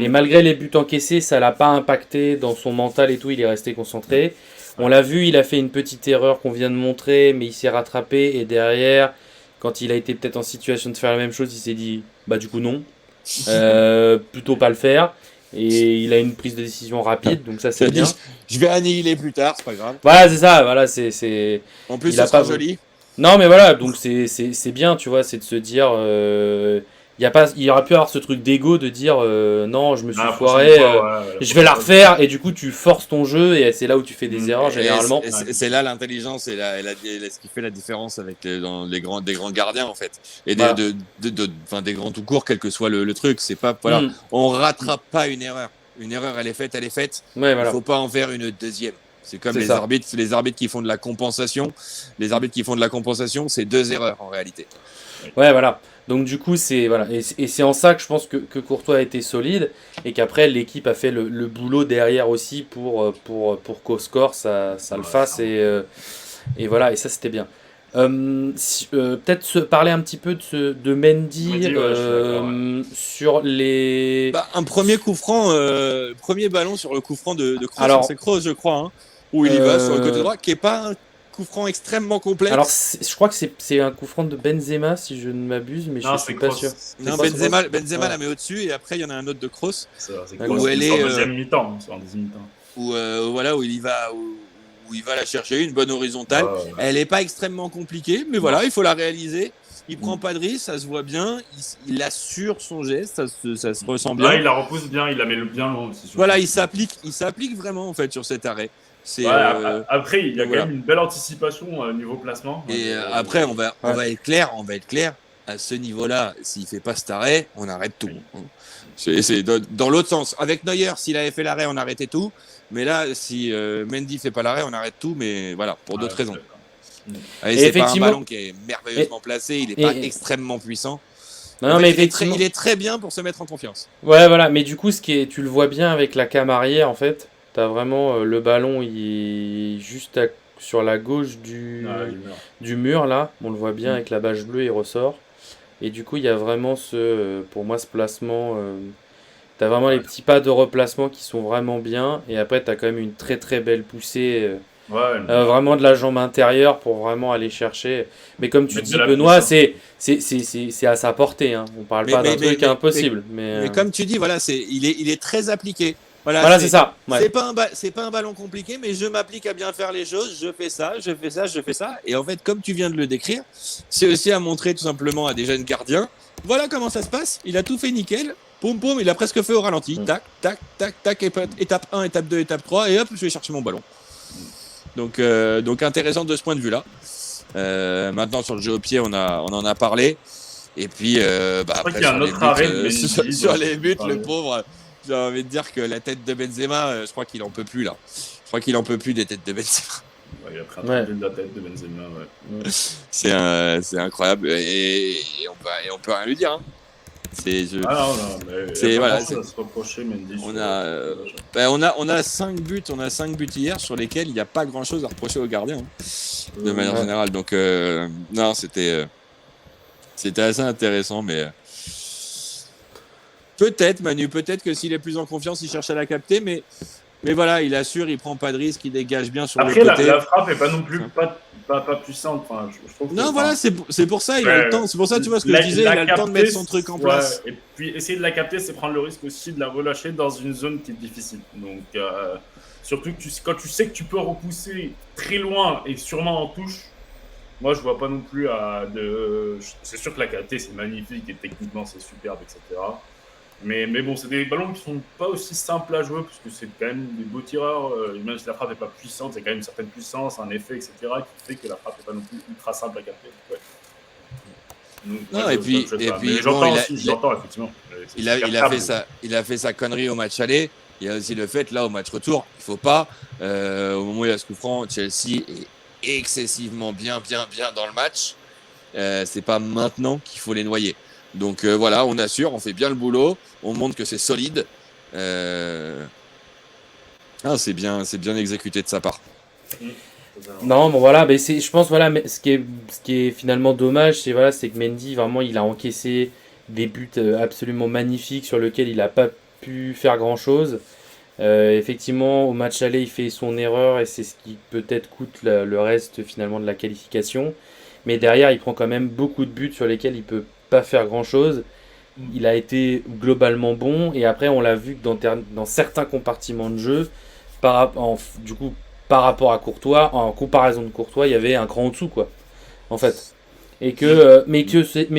Speaker 1: Et malgré les buts encaissés, ça l'a pas impacté dans son mental et tout, il est resté concentré. On l'a vu, il a fait une petite erreur qu'on vient de montrer, mais il s'est rattrapé, et derrière, quand il a été peut-être en situation de faire la même chose, il s'est dit, du coup non, plutôt pas le faire. Et il a une prise de décision rapide, donc ça c'est bien.
Speaker 3: Je vais annihiler plus tard, c'est pas grave.
Speaker 1: Voilà, c'est ça, voilà, c'est...
Speaker 3: En plus, ça sera joli.
Speaker 1: Non, mais voilà, donc c'est bien, tu vois, c'est de se dire... il y aurait pu avoir ce truc d'ego de dire non, je me suis
Speaker 2: La
Speaker 1: foiré,
Speaker 2: prochaine fois, ouais,
Speaker 1: je vais la refaire, et du coup tu forces ton jeu, et c'est là où tu fais des erreurs généralement.
Speaker 3: C'est là l'intelligence et ce qui fait la différence avec dans des grands gardiens en fait. Et
Speaker 1: Voilà.
Speaker 3: des grands tout court, quel que soit le truc. C'est pas, voilà, on rattrape pas une erreur. Une erreur, elle est faite.
Speaker 1: Ouais, voilà.
Speaker 3: Il faut pas en faire une deuxième. C'est comme les arbitres qui font de la compensation. Les arbitres qui font de la compensation, c'est 2 erreurs en réalité.
Speaker 1: Ouais, voilà. Donc du coup, c'est voilà, et c'est en ça que je pense que Courtois a été solide et qu'après l'équipe a fait le boulot derrière aussi pour qu'au score ça le fasse et voilà, et ça c'était bien. Peut-être parler un petit peu de Mendy, sur les.
Speaker 3: Un premier coup franc, premier ballon sur le coup franc de Kroos.
Speaker 1: Alors,
Speaker 3: c'est Kroos, je crois, hein, où il y va sur le côté droit, qui est pas un coup franc extrêmement complexe.
Speaker 1: Alors, je crois que c'est un coup franc de Benzema, si je ne m'abuse, mais je suis pas sûr.
Speaker 3: Non, Benzema la met au-dessus, et après il y en a un autre de Kroos.
Speaker 2: C'est où elle est en deuxième mi-temps.
Speaker 3: Où il va la chercher, une bonne horizontale. Elle n'est pas extrêmement compliquée, mais voilà, il faut la réaliser. Il prend pas de risque, ça se voit bien. Il assure son geste, ça se ressent bien.
Speaker 2: Là, il la repousse bien, il la met bien loin aussi.
Speaker 3: Voilà, il s'applique vraiment en fait sur cet arrêt.
Speaker 2: Après, il y a quand même une belle anticipation niveau placement.
Speaker 3: Et après, on va être clair. À ce niveau-là, s'il fait pas cet arrêt, on arrête tout. C'est dans l'autre sens. Avec Neuer, s'il avait fait l'arrêt, on arrêtait tout. Mais là, si Mendy fait pas l'arrêt, on arrête tout. Mais voilà, pour d'autres raisons. C'est pas un ballon qui est merveilleusement placé. Il est pas extrêmement puissant.
Speaker 1: Non, mais effectivement,
Speaker 3: il est très bien pour se mettre en confiance.
Speaker 1: Ouais, voilà. Mais du coup, tu le vois bien avec la cam arrière, en fait. T'as vraiment le ballon, il est juste sur la gauche du mur, là. On le voit bien avec la bâche bleue, il ressort. Et du coup, il y a vraiment pour moi, ce placement. T'as vraiment les petits pas de replacement qui sont vraiment bien. Et après, t'as quand même une très très belle poussée. Vraiment de la jambe intérieure pour vraiment aller chercher. Mais comme tu dis, Benoît, c'est à sa portée. Hein. On parle pas d'un truc impossible. Mais
Speaker 3: comme tu dis, voilà, il est très appliqué.
Speaker 1: Voilà, c'est ça. Ouais.
Speaker 3: C'est pas un ballon compliqué, mais je m'applique à bien faire les choses. Je fais ça. Et en fait, comme tu viens de le décrire, c'est aussi à montrer tout simplement à des jeunes gardiens. Voilà comment ça se passe. Il a tout fait nickel. Poum, poum, il a presque fait au ralenti. Tac, tac, tac, tac. Étape 1, étape 2, étape 3. Et hop, je vais chercher mon ballon. Donc intéressant de ce point de vue-là. Maintenant, sur le jeu au pied, on en a parlé. Et puis, après, sur les buts, le pauvre... J'ai envie de dire que la tête de Benzema, je crois qu'il en peut plus là. Je crois qu'il en peut plus des têtes de Benzema.
Speaker 2: Il a pris un de la tête de Benzema.
Speaker 3: C'est incroyable et on peut rien lui dire. Hein.
Speaker 2: Voilà, c'est se reprocher, Mendy.
Speaker 3: On a 5 buts, hier sur lesquels il n'y a pas grand chose à reprocher aux gardiens de manière générale. Donc non, c'était assez intéressant, mais. Peut-être que s'il est plus en confiance, il cherche à la capter, mais voilà, il assure, il prend pas de risque, il dégage bien sur le côté.
Speaker 2: Après, la frappe est pas non plus pas puissante. Enfin, je trouve
Speaker 3: non, voilà, c'est pour ça, il a le temps. C'est pour ça, tu vois ce que je disais, il a le temps de mettre son truc en place.
Speaker 2: Et puis, essayer de la capter, c'est prendre le risque aussi de la relâcher dans une zone qui est difficile. Donc, surtout quand tu sais que tu peux repousser très loin et sûrement en touche, moi, je vois pas non plus c'est sûr que la capter, c'est magnifique et techniquement, c'est superbe, etc. Mais bon, c'est des ballons qui sont pas aussi simples à jouer parce que c'est quand même des beaux tireurs. Même si la frappe n'est pas puissante, c'est quand même une certaine puissance, un effet, etc. qui fait que la frappe n'est pas non plus ultra simple à capter. Ouais. Donc,
Speaker 3: non, et puis
Speaker 2: j'entends effectivement.
Speaker 3: Il a fait sa connerie au match aller. Il y a aussi le fait, là, au match retour, il faut pas. Au moment où il y a ce coup franc, Chelsea est excessivement bien dans le match. C'est pas maintenant qu'il faut les noyer. Donc voilà, on assure, on fait bien le boulot, on montre que c'est solide. C'est bien exécuté de sa part.
Speaker 1: Non, bon voilà, mais je pense voilà, mais ce qui est finalement dommage, c'est que Mendy vraiment il a encaissé des buts absolument magnifiques sur lesquels il n'a pas pu faire grand chose. Effectivement, au match aller, il fait son erreur et c'est ce qui peut-être coûte le reste finalement de la qualification. Mais derrière, il prend quand même beaucoup de buts sur lesquels il peut pas faire grand chose. Il a été globalement bon et après on l'a vu que dans certains compartiments de jeu par rapport à Courtois, en comparaison de Courtois, il y avait un cran en dessous quoi en fait. Et mais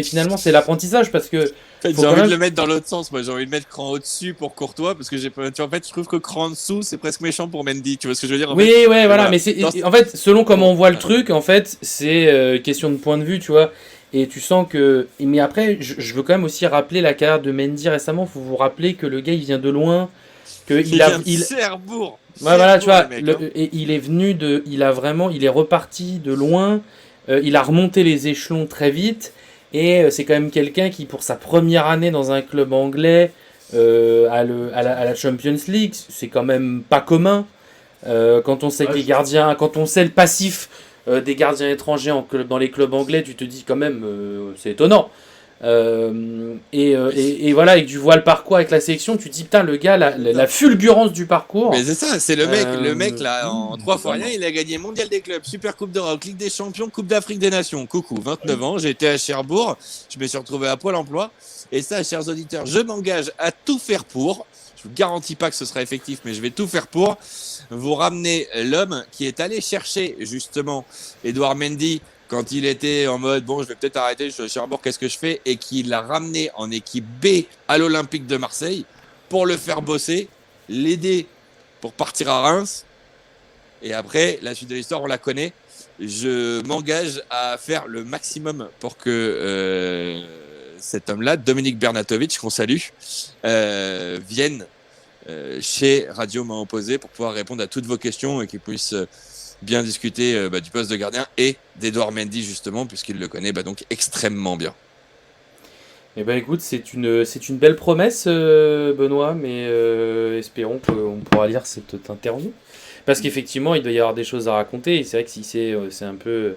Speaker 1: finalement, c'est l'apprentissage parce que.
Speaker 3: En fait, j'ai envie de le mettre dans l'autre sens. Moi, j'ai envie de mettre cran au-dessus pour Courtois parce que en fait, je trouve que cran en dessous, c'est presque méchant pour Mendy. Tu vois ce que je veux dire?
Speaker 1: Oui, ouais, voilà. Mais en fait, selon comment on voit le truc, en fait, c'est question de point de vue, tu vois. Et tu sens que. Mais après, je veux quand même aussi rappeler la carrière de Mendy récemment. Faut vous rappeler que le gars, il vient de loin.
Speaker 3: Il vient de Cherbourg.
Speaker 1: Ouais, voilà, tu vois. Et il est venu de. Il est reparti de loin. Il a remonté les échelons très vite. Et c'est quand même quelqu'un qui, pour sa première année dans un club anglais, à la Champions League, c'est quand même pas commun. Quand on sait que les gardiens, quand on sait le passif des gardiens étrangers dans les clubs anglais, tu te dis quand même, c'est étonnant. Et voilà, et que tu vois le parcours avec la sélection, tu te dis putain, le gars, la fulgurance du parcours.
Speaker 3: Mais c'est ça, c'est le mec là, en 3 fois rien, il a gagné Mondial des clubs, Super Coupe d'Europe, Ligue des Champions, Coupe d'Afrique des Nations. Coucou, 29 ans, j'ai été à Cherbourg, je me suis retrouvé à Pôle emploi. Et ça, chers auditeurs, je m'engage à tout faire pour. Je vous garantis pas que ce sera effectif, mais je vais tout faire pour vous ramener l'homme qui est allé chercher justement Edouard Mendy quand il était en mode bon, je vais peut-être arrêter, je suis à Cherbourg, qu'est-ce que je fais, et qui l'a ramené en équipe B à l'Olympique de Marseille pour le faire bosser, l'aider pour partir à Reims. Et après, la suite de l'histoire, on la connaît. Je m'engage à faire le maximum pour que cet homme-là, Dominique Bernatovic, qu'on salue, vienne chez Radio Main Opposée pour pouvoir répondre à toutes vos questions et qu'il puisse bien discuter du poste de gardien et d'Edouard Mendy justement, puisqu'il le connaît donc extrêmement bien.
Speaker 1: Eh ben écoute, c'est une belle promesse, Benoît, mais espérons qu'on pourra lire cette interview. Parce qu'effectivement, il doit y avoir des choses à raconter. Et c'est vrai que si c'est un peu...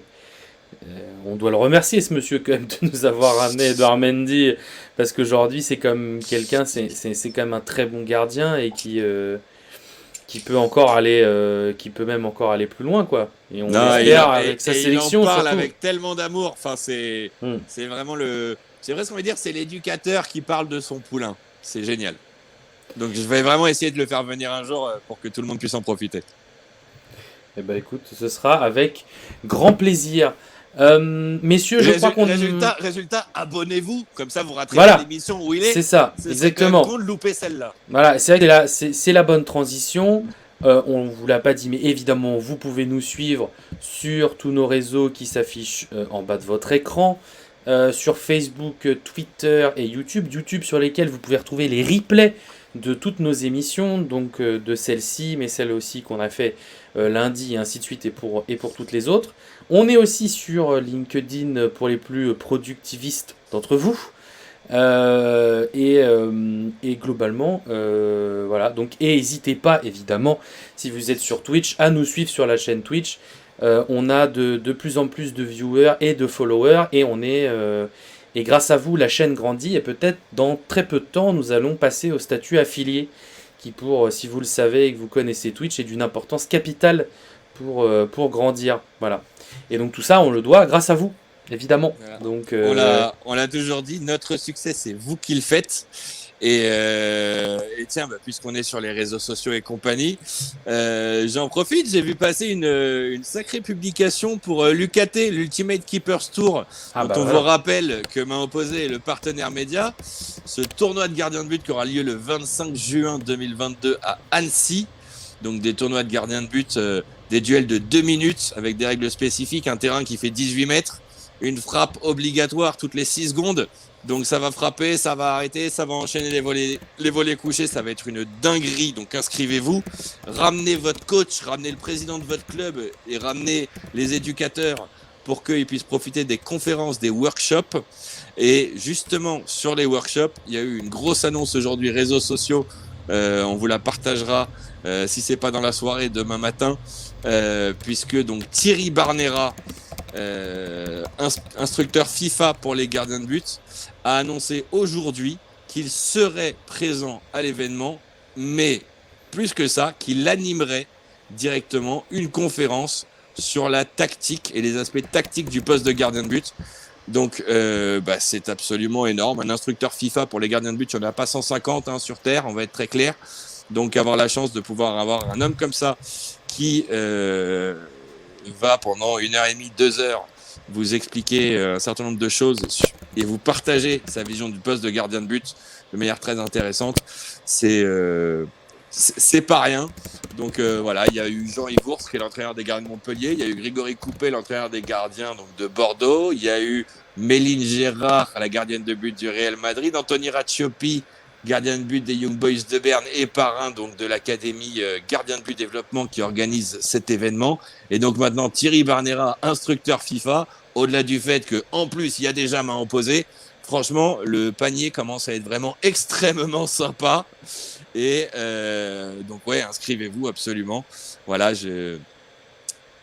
Speaker 1: on doit le remercier, ce monsieur, quand même, de nous avoir ramené Edouard Mendy. Parce qu'aujourd'hui, c'est comme quelqu'un, c'est quand même un très bon gardien et qui peut encore aller, qui peut même encore aller plus loin, quoi. Et on espère avec sa sélection.
Speaker 3: Il en parle
Speaker 1: surtout.
Speaker 3: avec tellement d'amour. Enfin, c'est vraiment c'est vrai ce qu'on va dire, c'est l'éducateur qui parle de son poulain. C'est génial. Donc, je vais vraiment essayer de le faire venir un jour pour que tout le monde puisse en profiter.
Speaker 1: Eh ben écoute, ce sera avec grand plaisir. Messieurs, je crois qu'on...
Speaker 3: Résultat, abonnez-vous, comme ça vous raterez l'émission où il est.
Speaker 1: C'est ça, exactement.
Speaker 3: C'est con de louper celle-là.
Speaker 1: Voilà, c'est vrai que c'est la bonne transition. On ne vous l'a pas dit, mais évidemment, vous pouvez nous suivre sur tous nos réseaux qui s'affichent en bas de votre écran. Sur Facebook, Twitter et YouTube. YouTube sur lesquels vous pouvez retrouver les replays de toutes nos émissions, donc de celle-ci, mais celle aussi qu'on a fait lundi, et ainsi de suite, et pour toutes les autres. On est aussi sur LinkedIn pour les plus productivistes d'entre vous. Et globalement, voilà. Donc, et n'hésitez pas, évidemment, si vous êtes sur Twitch, à nous suivre sur la chaîne Twitch. On a de plus en plus de viewers et de followers, et et grâce à vous, la chaîne grandit, et peut-être dans très peu de temps, nous allons passer au statut affilié, qui si vous le savez et que vous connaissez Twitch, est d'une importance capitale pour grandir. Voilà. Et donc tout ça, on le doit grâce à vous, évidemment.
Speaker 3: Voilà.
Speaker 1: Donc,
Speaker 3: on l'a toujours dit, notre succès, c'est vous qui le faites. Et tiens, puisqu'on est sur les réseaux sociaux et compagnie, j'en profite, j'ai vu passer une sacrée publication pour l'UKT, l'Ultimate Keepers Tour, dont on vous rappelle que Main Opposée est le partenaire média. Ce tournoi de gardien de but qui aura lieu le 25 juin 2022 à Annecy. Donc des tournois de gardien de but, des duels de 2 minutes avec des règles spécifiques, un terrain qui fait 18 mètres, une frappe obligatoire toutes les 6 secondes. Donc ça va frapper, ça va arrêter, ça va enchaîner les volets couchés, ça va être une dinguerie, donc inscrivez-vous. Ramenez votre coach, ramenez le président de votre club et ramenez les éducateurs pour qu'ils puissent profiter des conférences, des workshops. Et justement, sur les workshops, il y a eu une grosse annonce aujourd'hui, réseaux sociaux, on vous la partagera si c'est pas dans la soirée, demain matin, puisque donc Thierry Barnera, instructeur FIFA pour les gardiens de but, a annoncé aujourd'hui qu'il serait présent à l'événement, mais plus que ça, qu'il animerait directement une conférence sur la tactique et les aspects tactiques du poste de gardien de but. Donc c'est absolument énorme. Un instructeur FIFA pour les gardiens de but, il n'y en a pas 150 sur Terre, on va être très clair. Donc avoir la chance de pouvoir avoir un homme comme ça qui va pendant 1h30, 2 heures vous expliquer un certain nombre de choses et vous partager sa vision du poste de gardien de but de manière très intéressante. C'est pas rien. Donc voilà, il y a eu Jean-Yves Ours qui est l'entraîneur des gardiens de Montpellier, il y a eu Grégory Coupet, l'entraîneur des gardiens donc, de Bordeaux, il y a eu Méline Gérard, la gardienne de but du Real Madrid, Anthony Raccioppi, gardien de but des Young Boys de Berne et parrain donc de l'académie gardien de but développement qui organise cet événement. Et donc maintenant Thierry Barnera, instructeur FIFA, au-delà du fait qu'en plus il y a déjà main opposée, franchement le panier commence à être vraiment extrêmement sympa. Et donc ouais, inscrivez-vous absolument. Voilà,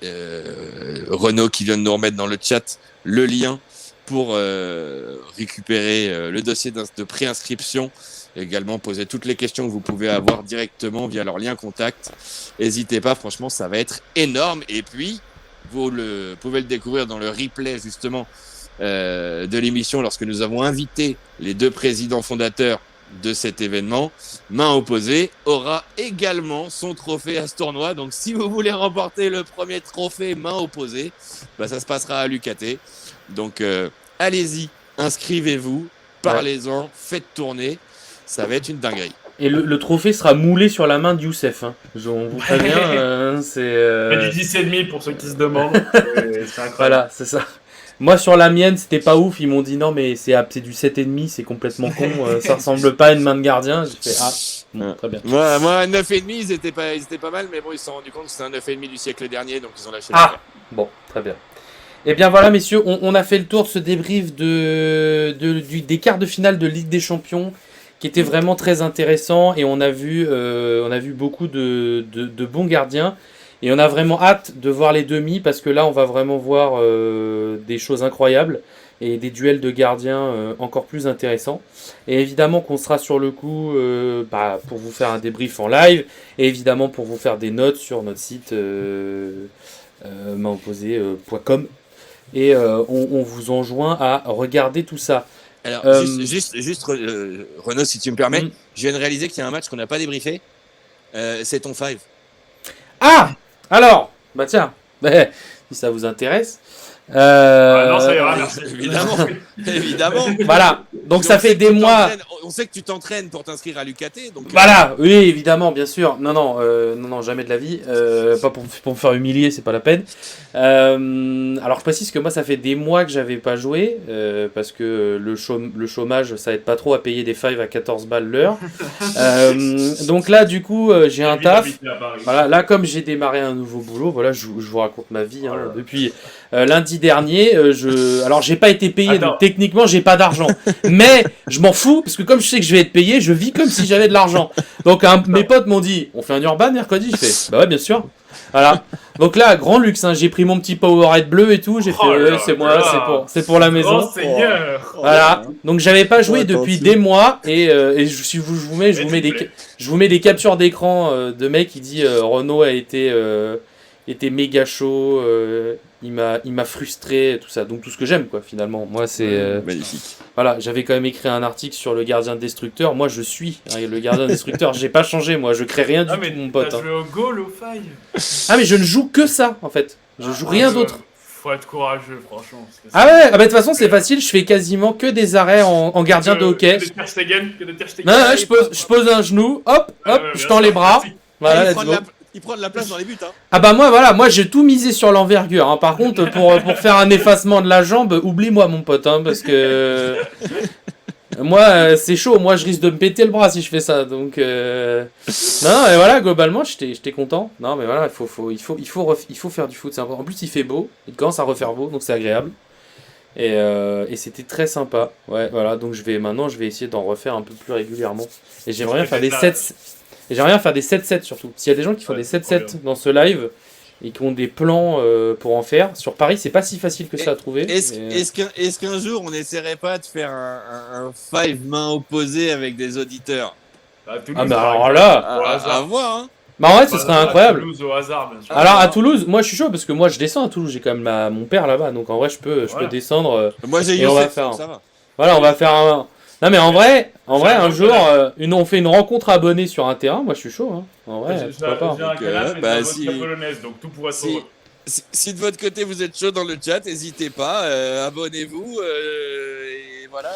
Speaker 3: Renaud qui vient de nous remettre dans le chat le lien pour récupérer le dossier de préinscription. Également poser toutes les questions que vous pouvez avoir directement via leur lien contact. N'hésitez pas, franchement, ça va être énorme. Et puis, vous pouvez le découvrir dans le replay justement de l'émission lorsque nous avons invité les 2 présidents fondateurs de cet événement. Main opposée aura également son trophée à ce tournoi. Donc, si vous voulez remporter le premier trophée main opposée, ça se passera à l'UKT. Donc, allez-y, inscrivez-vous, parlez-en, faites tourner. Ça va être une dinguerie.
Speaker 1: Et le trophée sera moulé sur la main de Youssef. Hein. On vous prévient. C'est
Speaker 2: du 10,5 pour ceux qui se demandent. C'est incroyable.
Speaker 1: Voilà, c'est ça. Moi, sur la mienne, c'était pas ouf. Ils m'ont dit non, mais c'est du 7,5, c'est complètement con. Ça ressemble pas à une main de gardien. J'ai fait bon, très bien.
Speaker 3: Moi, un 9,5, ils étaient pas mal, mais bon, ils se sont rendus compte que c'était un 9,5 du siècle dernier, donc ils ont lâché l'affaire.
Speaker 1: Bon, très bien. Eh bien voilà, messieurs, on a fait le tour de ce débrief des quarts de finale de Ligue des Champions, qui était vraiment très intéressant, et on a vu beaucoup de bons gardiens, et on a vraiment hâte de voir les demi, parce que là on va vraiment voir des choses incroyables et des duels de gardiens encore plus intéressants. Et évidemment qu'on sera sur le coup pour vous faire un débrief en live, et évidemment pour vous faire des notes sur notre site mainopposé.com, et on vous enjoint à regarder tout ça.
Speaker 3: Alors, juste Renaud, si tu me permets, je viens de réaliser qu'il y a un match qu'on n'a pas débriefé. C'est ton 5.
Speaker 1: Ah, alors, tiens, si ça vous intéresse.
Speaker 2: Non, ça ira, merci.
Speaker 3: Évidemment.
Speaker 1: Voilà, donc ça fait des mois.
Speaker 3: On sait que tu t'entraînes pour t'inscrire à l'UKT. Donc
Speaker 1: voilà, oui, évidemment, bien sûr. Non, jamais de la vie. Pas pour me faire humilier, c'est pas la peine. Alors je précise que moi, ça fait des mois que j'avais pas joué, parce que le chômage, ça aide pas trop à payer des 5 à 14 balles l'heure. Donc là, du coup, j'ai un taf. Voilà, là, comme j'ai démarré un nouveau boulot, voilà, je vous raconte ma vie depuis lundi dernier. Alors, j'ai pas été payé, donc techniquement, j'ai pas d'argent. Mais je m'en fous, parce que comme je sais que je vais être payé, je vis comme si j'avais de l'argent. Donc, mes potes m'ont dit, on fait un urban mercredi? Je fais, bah ouais, bien sûr. Voilà. Donc là, grand luxe, hein. J'ai pris mon petit Powerade bleu et tout. J'ai fait, c'est moi, c'est pour la maison.
Speaker 2: Oh, Seigneur.
Speaker 1: Voilà. Donc j'avais pas joué depuis des mois, et je vous mets des captures d'écran de mec qui dit Renaud a été méga chaud, il m'a frustré, tout ça. Donc tout ce que j'aime, quoi, finalement. Moi, c'est
Speaker 3: magnifique.
Speaker 1: Voilà, j'avais quand même écrit un article sur le gardien destructeur. Moi, je suis le gardien destructeur. J'ai pas changé, moi. Je crée rien du tout, mon pote.
Speaker 2: T'as joué au goal, au faille.
Speaker 1: Ah, mais je ne joue que ça, en fait. Je joue rien d'autre.
Speaker 2: Faut être courageux, franchement.
Speaker 1: Ah ouais, de toute façon, c'est facile. Je fais quasiment que des arrêts en gardien de hockey.
Speaker 2: Que de Ter Stegen.
Speaker 1: Non, je pose un genou, hop, je tends les bras. Voilà,
Speaker 3: il prend de la place dans les buts. Hein.
Speaker 1: Ah bah moi j'ai tout misé sur l'envergure. Hein. Par contre, pour faire un effacement de la jambe, oublie-moi, mon pote, hein, parce que moi c'est chaud. Moi je risque de me péter le bras si je fais ça. Donc non, et voilà, globalement j'étais content. Non mais voilà, il faut faire du foot. C'est important. En plus il fait beau, il commence à refaire beau, donc c'est agréable. Et c'était très sympa. Ouais, voilà. Donc je vais essayer d'en refaire un peu plus régulièrement. Et j'aimerais faire des 7. Et j'aimerais bien faire des 7-7 surtout. S'il y a des gens qui font des 7-7 dans ce live et qui ont des plans pour en faire, sur Paris, c'est pas si facile que ça à trouver.
Speaker 3: Est-ce qu'un jour, on n'essaierait pas de faire un 5 main opposée avec des auditeurs?
Speaker 1: Ah bah alors là,
Speaker 3: à voir, hein.
Speaker 1: Bah en vrai, ce serait incroyable.
Speaker 2: À Toulouse, au hasard, bien sûr.
Speaker 1: Alors à Toulouse, moi je suis chaud parce que moi je descends à Toulouse, j'ai quand même mon père là-bas, donc en vrai je peux descendre.
Speaker 3: Moi j'ai
Speaker 1: Youssef,
Speaker 3: ça va.
Speaker 1: Voilà, on va faire un... Non mais en vrai un jour, on fait une rencontre abonnée sur un terrain, moi je suis chaud. Hein. En vrai, pourquoi pas.
Speaker 2: J'ai un canal, mais polonaise, donc tout pourrait être
Speaker 3: Si de votre côté vous êtes chaud dans le chat, n'hésitez pas, abonnez-vous. Et voilà.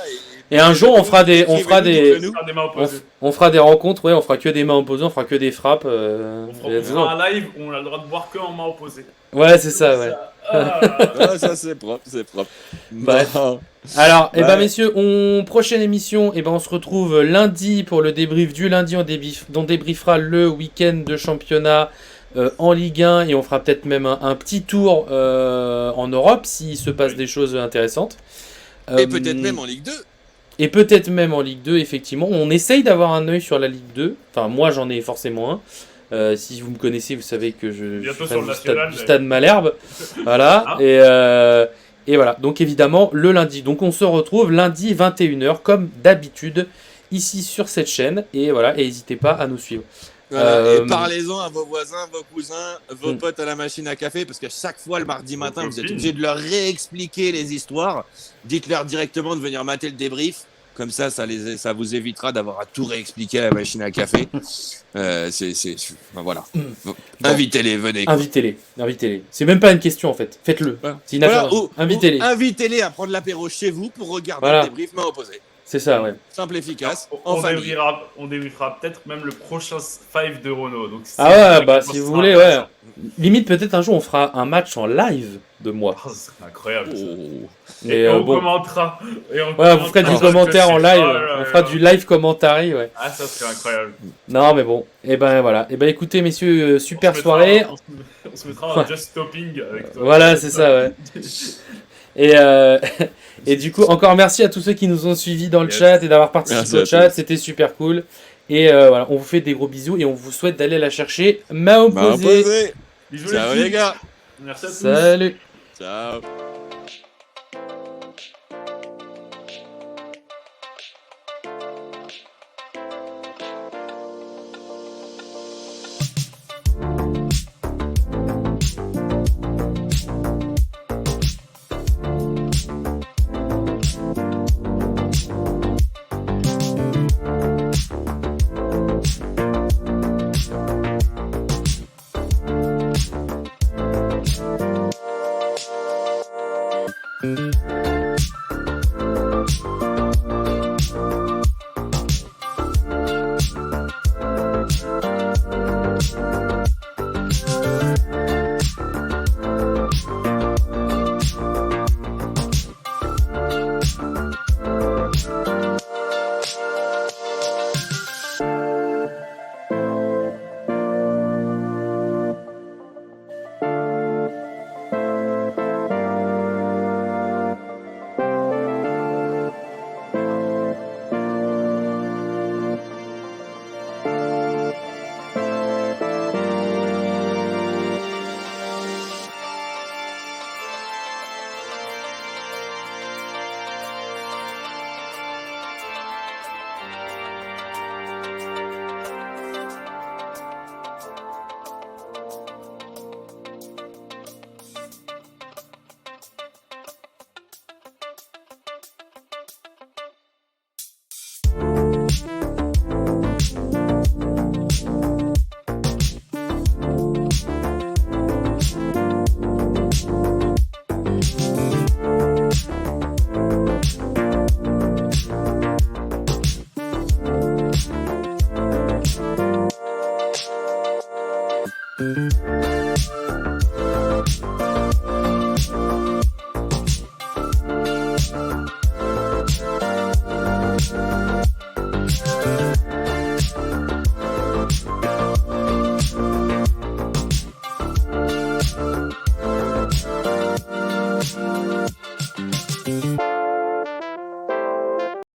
Speaker 1: Et un jour, on fera des
Speaker 2: mains opposées.
Speaker 1: on fera des rencontres, ouais, on fera que des mains opposées, on fera que des frappes.
Speaker 2: On fera un live où on a le droit de boire que en mains opposées.
Speaker 1: Ouais, c'est ça, ouais.
Speaker 3: Ah, ça c'est propre, c'est propre.
Speaker 1: Bref.
Speaker 3: Bon.
Speaker 1: Alors, eh ben
Speaker 3: Ouais.
Speaker 1: messieurs, prochaine émission, on se retrouve lundi pour le débrief du lundi, on débriefera le week-end de championnat en Ligue 1 et on fera peut-être même un petit tour en Europe s'il se passe des choses intéressantes.
Speaker 3: Et peut-être même en Ligue 2.
Speaker 1: Et peut-être même en Ligue 2, effectivement. On essaye d'avoir un œil sur la Ligue 2. Enfin, moi, j'en ai forcément un. Si vous me connaissez, vous savez que je
Speaker 2: Bientôt
Speaker 1: suis
Speaker 2: sur
Speaker 1: fan
Speaker 2: le
Speaker 1: du
Speaker 2: national,
Speaker 1: stade Malherbe. Voilà.
Speaker 2: Ah.
Speaker 1: Et voilà. Donc, évidemment, le lundi. Donc, on se retrouve lundi 21h, comme d'habitude, ici sur cette chaîne. Et voilà. Et n'hésitez pas à nous suivre.
Speaker 3: Voilà, et parlez-en à vos voisins, vos cousins, vos potes à la machine à café, parce qu'à chaque fois le mardi matin, vous êtes obligé de leur réexpliquer les histoires. Dites-leur directement de venir mater le débrief. Comme ça vous évitera d'avoir à tout réexpliquer à la machine à café. Voilà.
Speaker 1: Bon.
Speaker 3: Invitez-les, venez. Quoi.
Speaker 1: Invitez-les. C'est même pas une question en fait. Faites-le.
Speaker 3: Voilà.
Speaker 1: C'est une affaire. Invitez-les.
Speaker 3: Invitez-les à prendre l'apéro chez vous pour regarder
Speaker 1: Voilà.
Speaker 3: le débrief main opposée.
Speaker 1: C'est ça, ouais.
Speaker 3: Simple, efficace.
Speaker 2: On débriefera peut-être même le prochain 5 de Renault. Donc
Speaker 1: Ah ouais, bah si vous voulez, ouais. Limite, peut-être un jour, on fera un match en live de moi.
Speaker 2: Oh, c'est incroyable. Ça.
Speaker 1: Mais,
Speaker 2: et on
Speaker 1: bon.
Speaker 2: commentera.
Speaker 1: Ouais, vous ferez du commentaire en live. On fera du live commentary, ouais.
Speaker 2: Ah, ça serait incroyable.
Speaker 1: Non, mais bon. Et ben voilà. Et ben écoutez, messieurs, super soirée.
Speaker 2: On se mettra en just stopping avec toi.
Speaker 1: Voilà, c'est ça, ouais. Et du coup, encore merci à tous ceux qui nous ont suivis dans le chat et d'avoir participé au chat. C'était super cool. Et voilà, on vous fait des gros bisous et on vous souhaite d'aller la chercher main opposée.
Speaker 3: Bisous. Ciao les gars.
Speaker 2: Merci à tous.
Speaker 1: Salut.
Speaker 3: Ciao.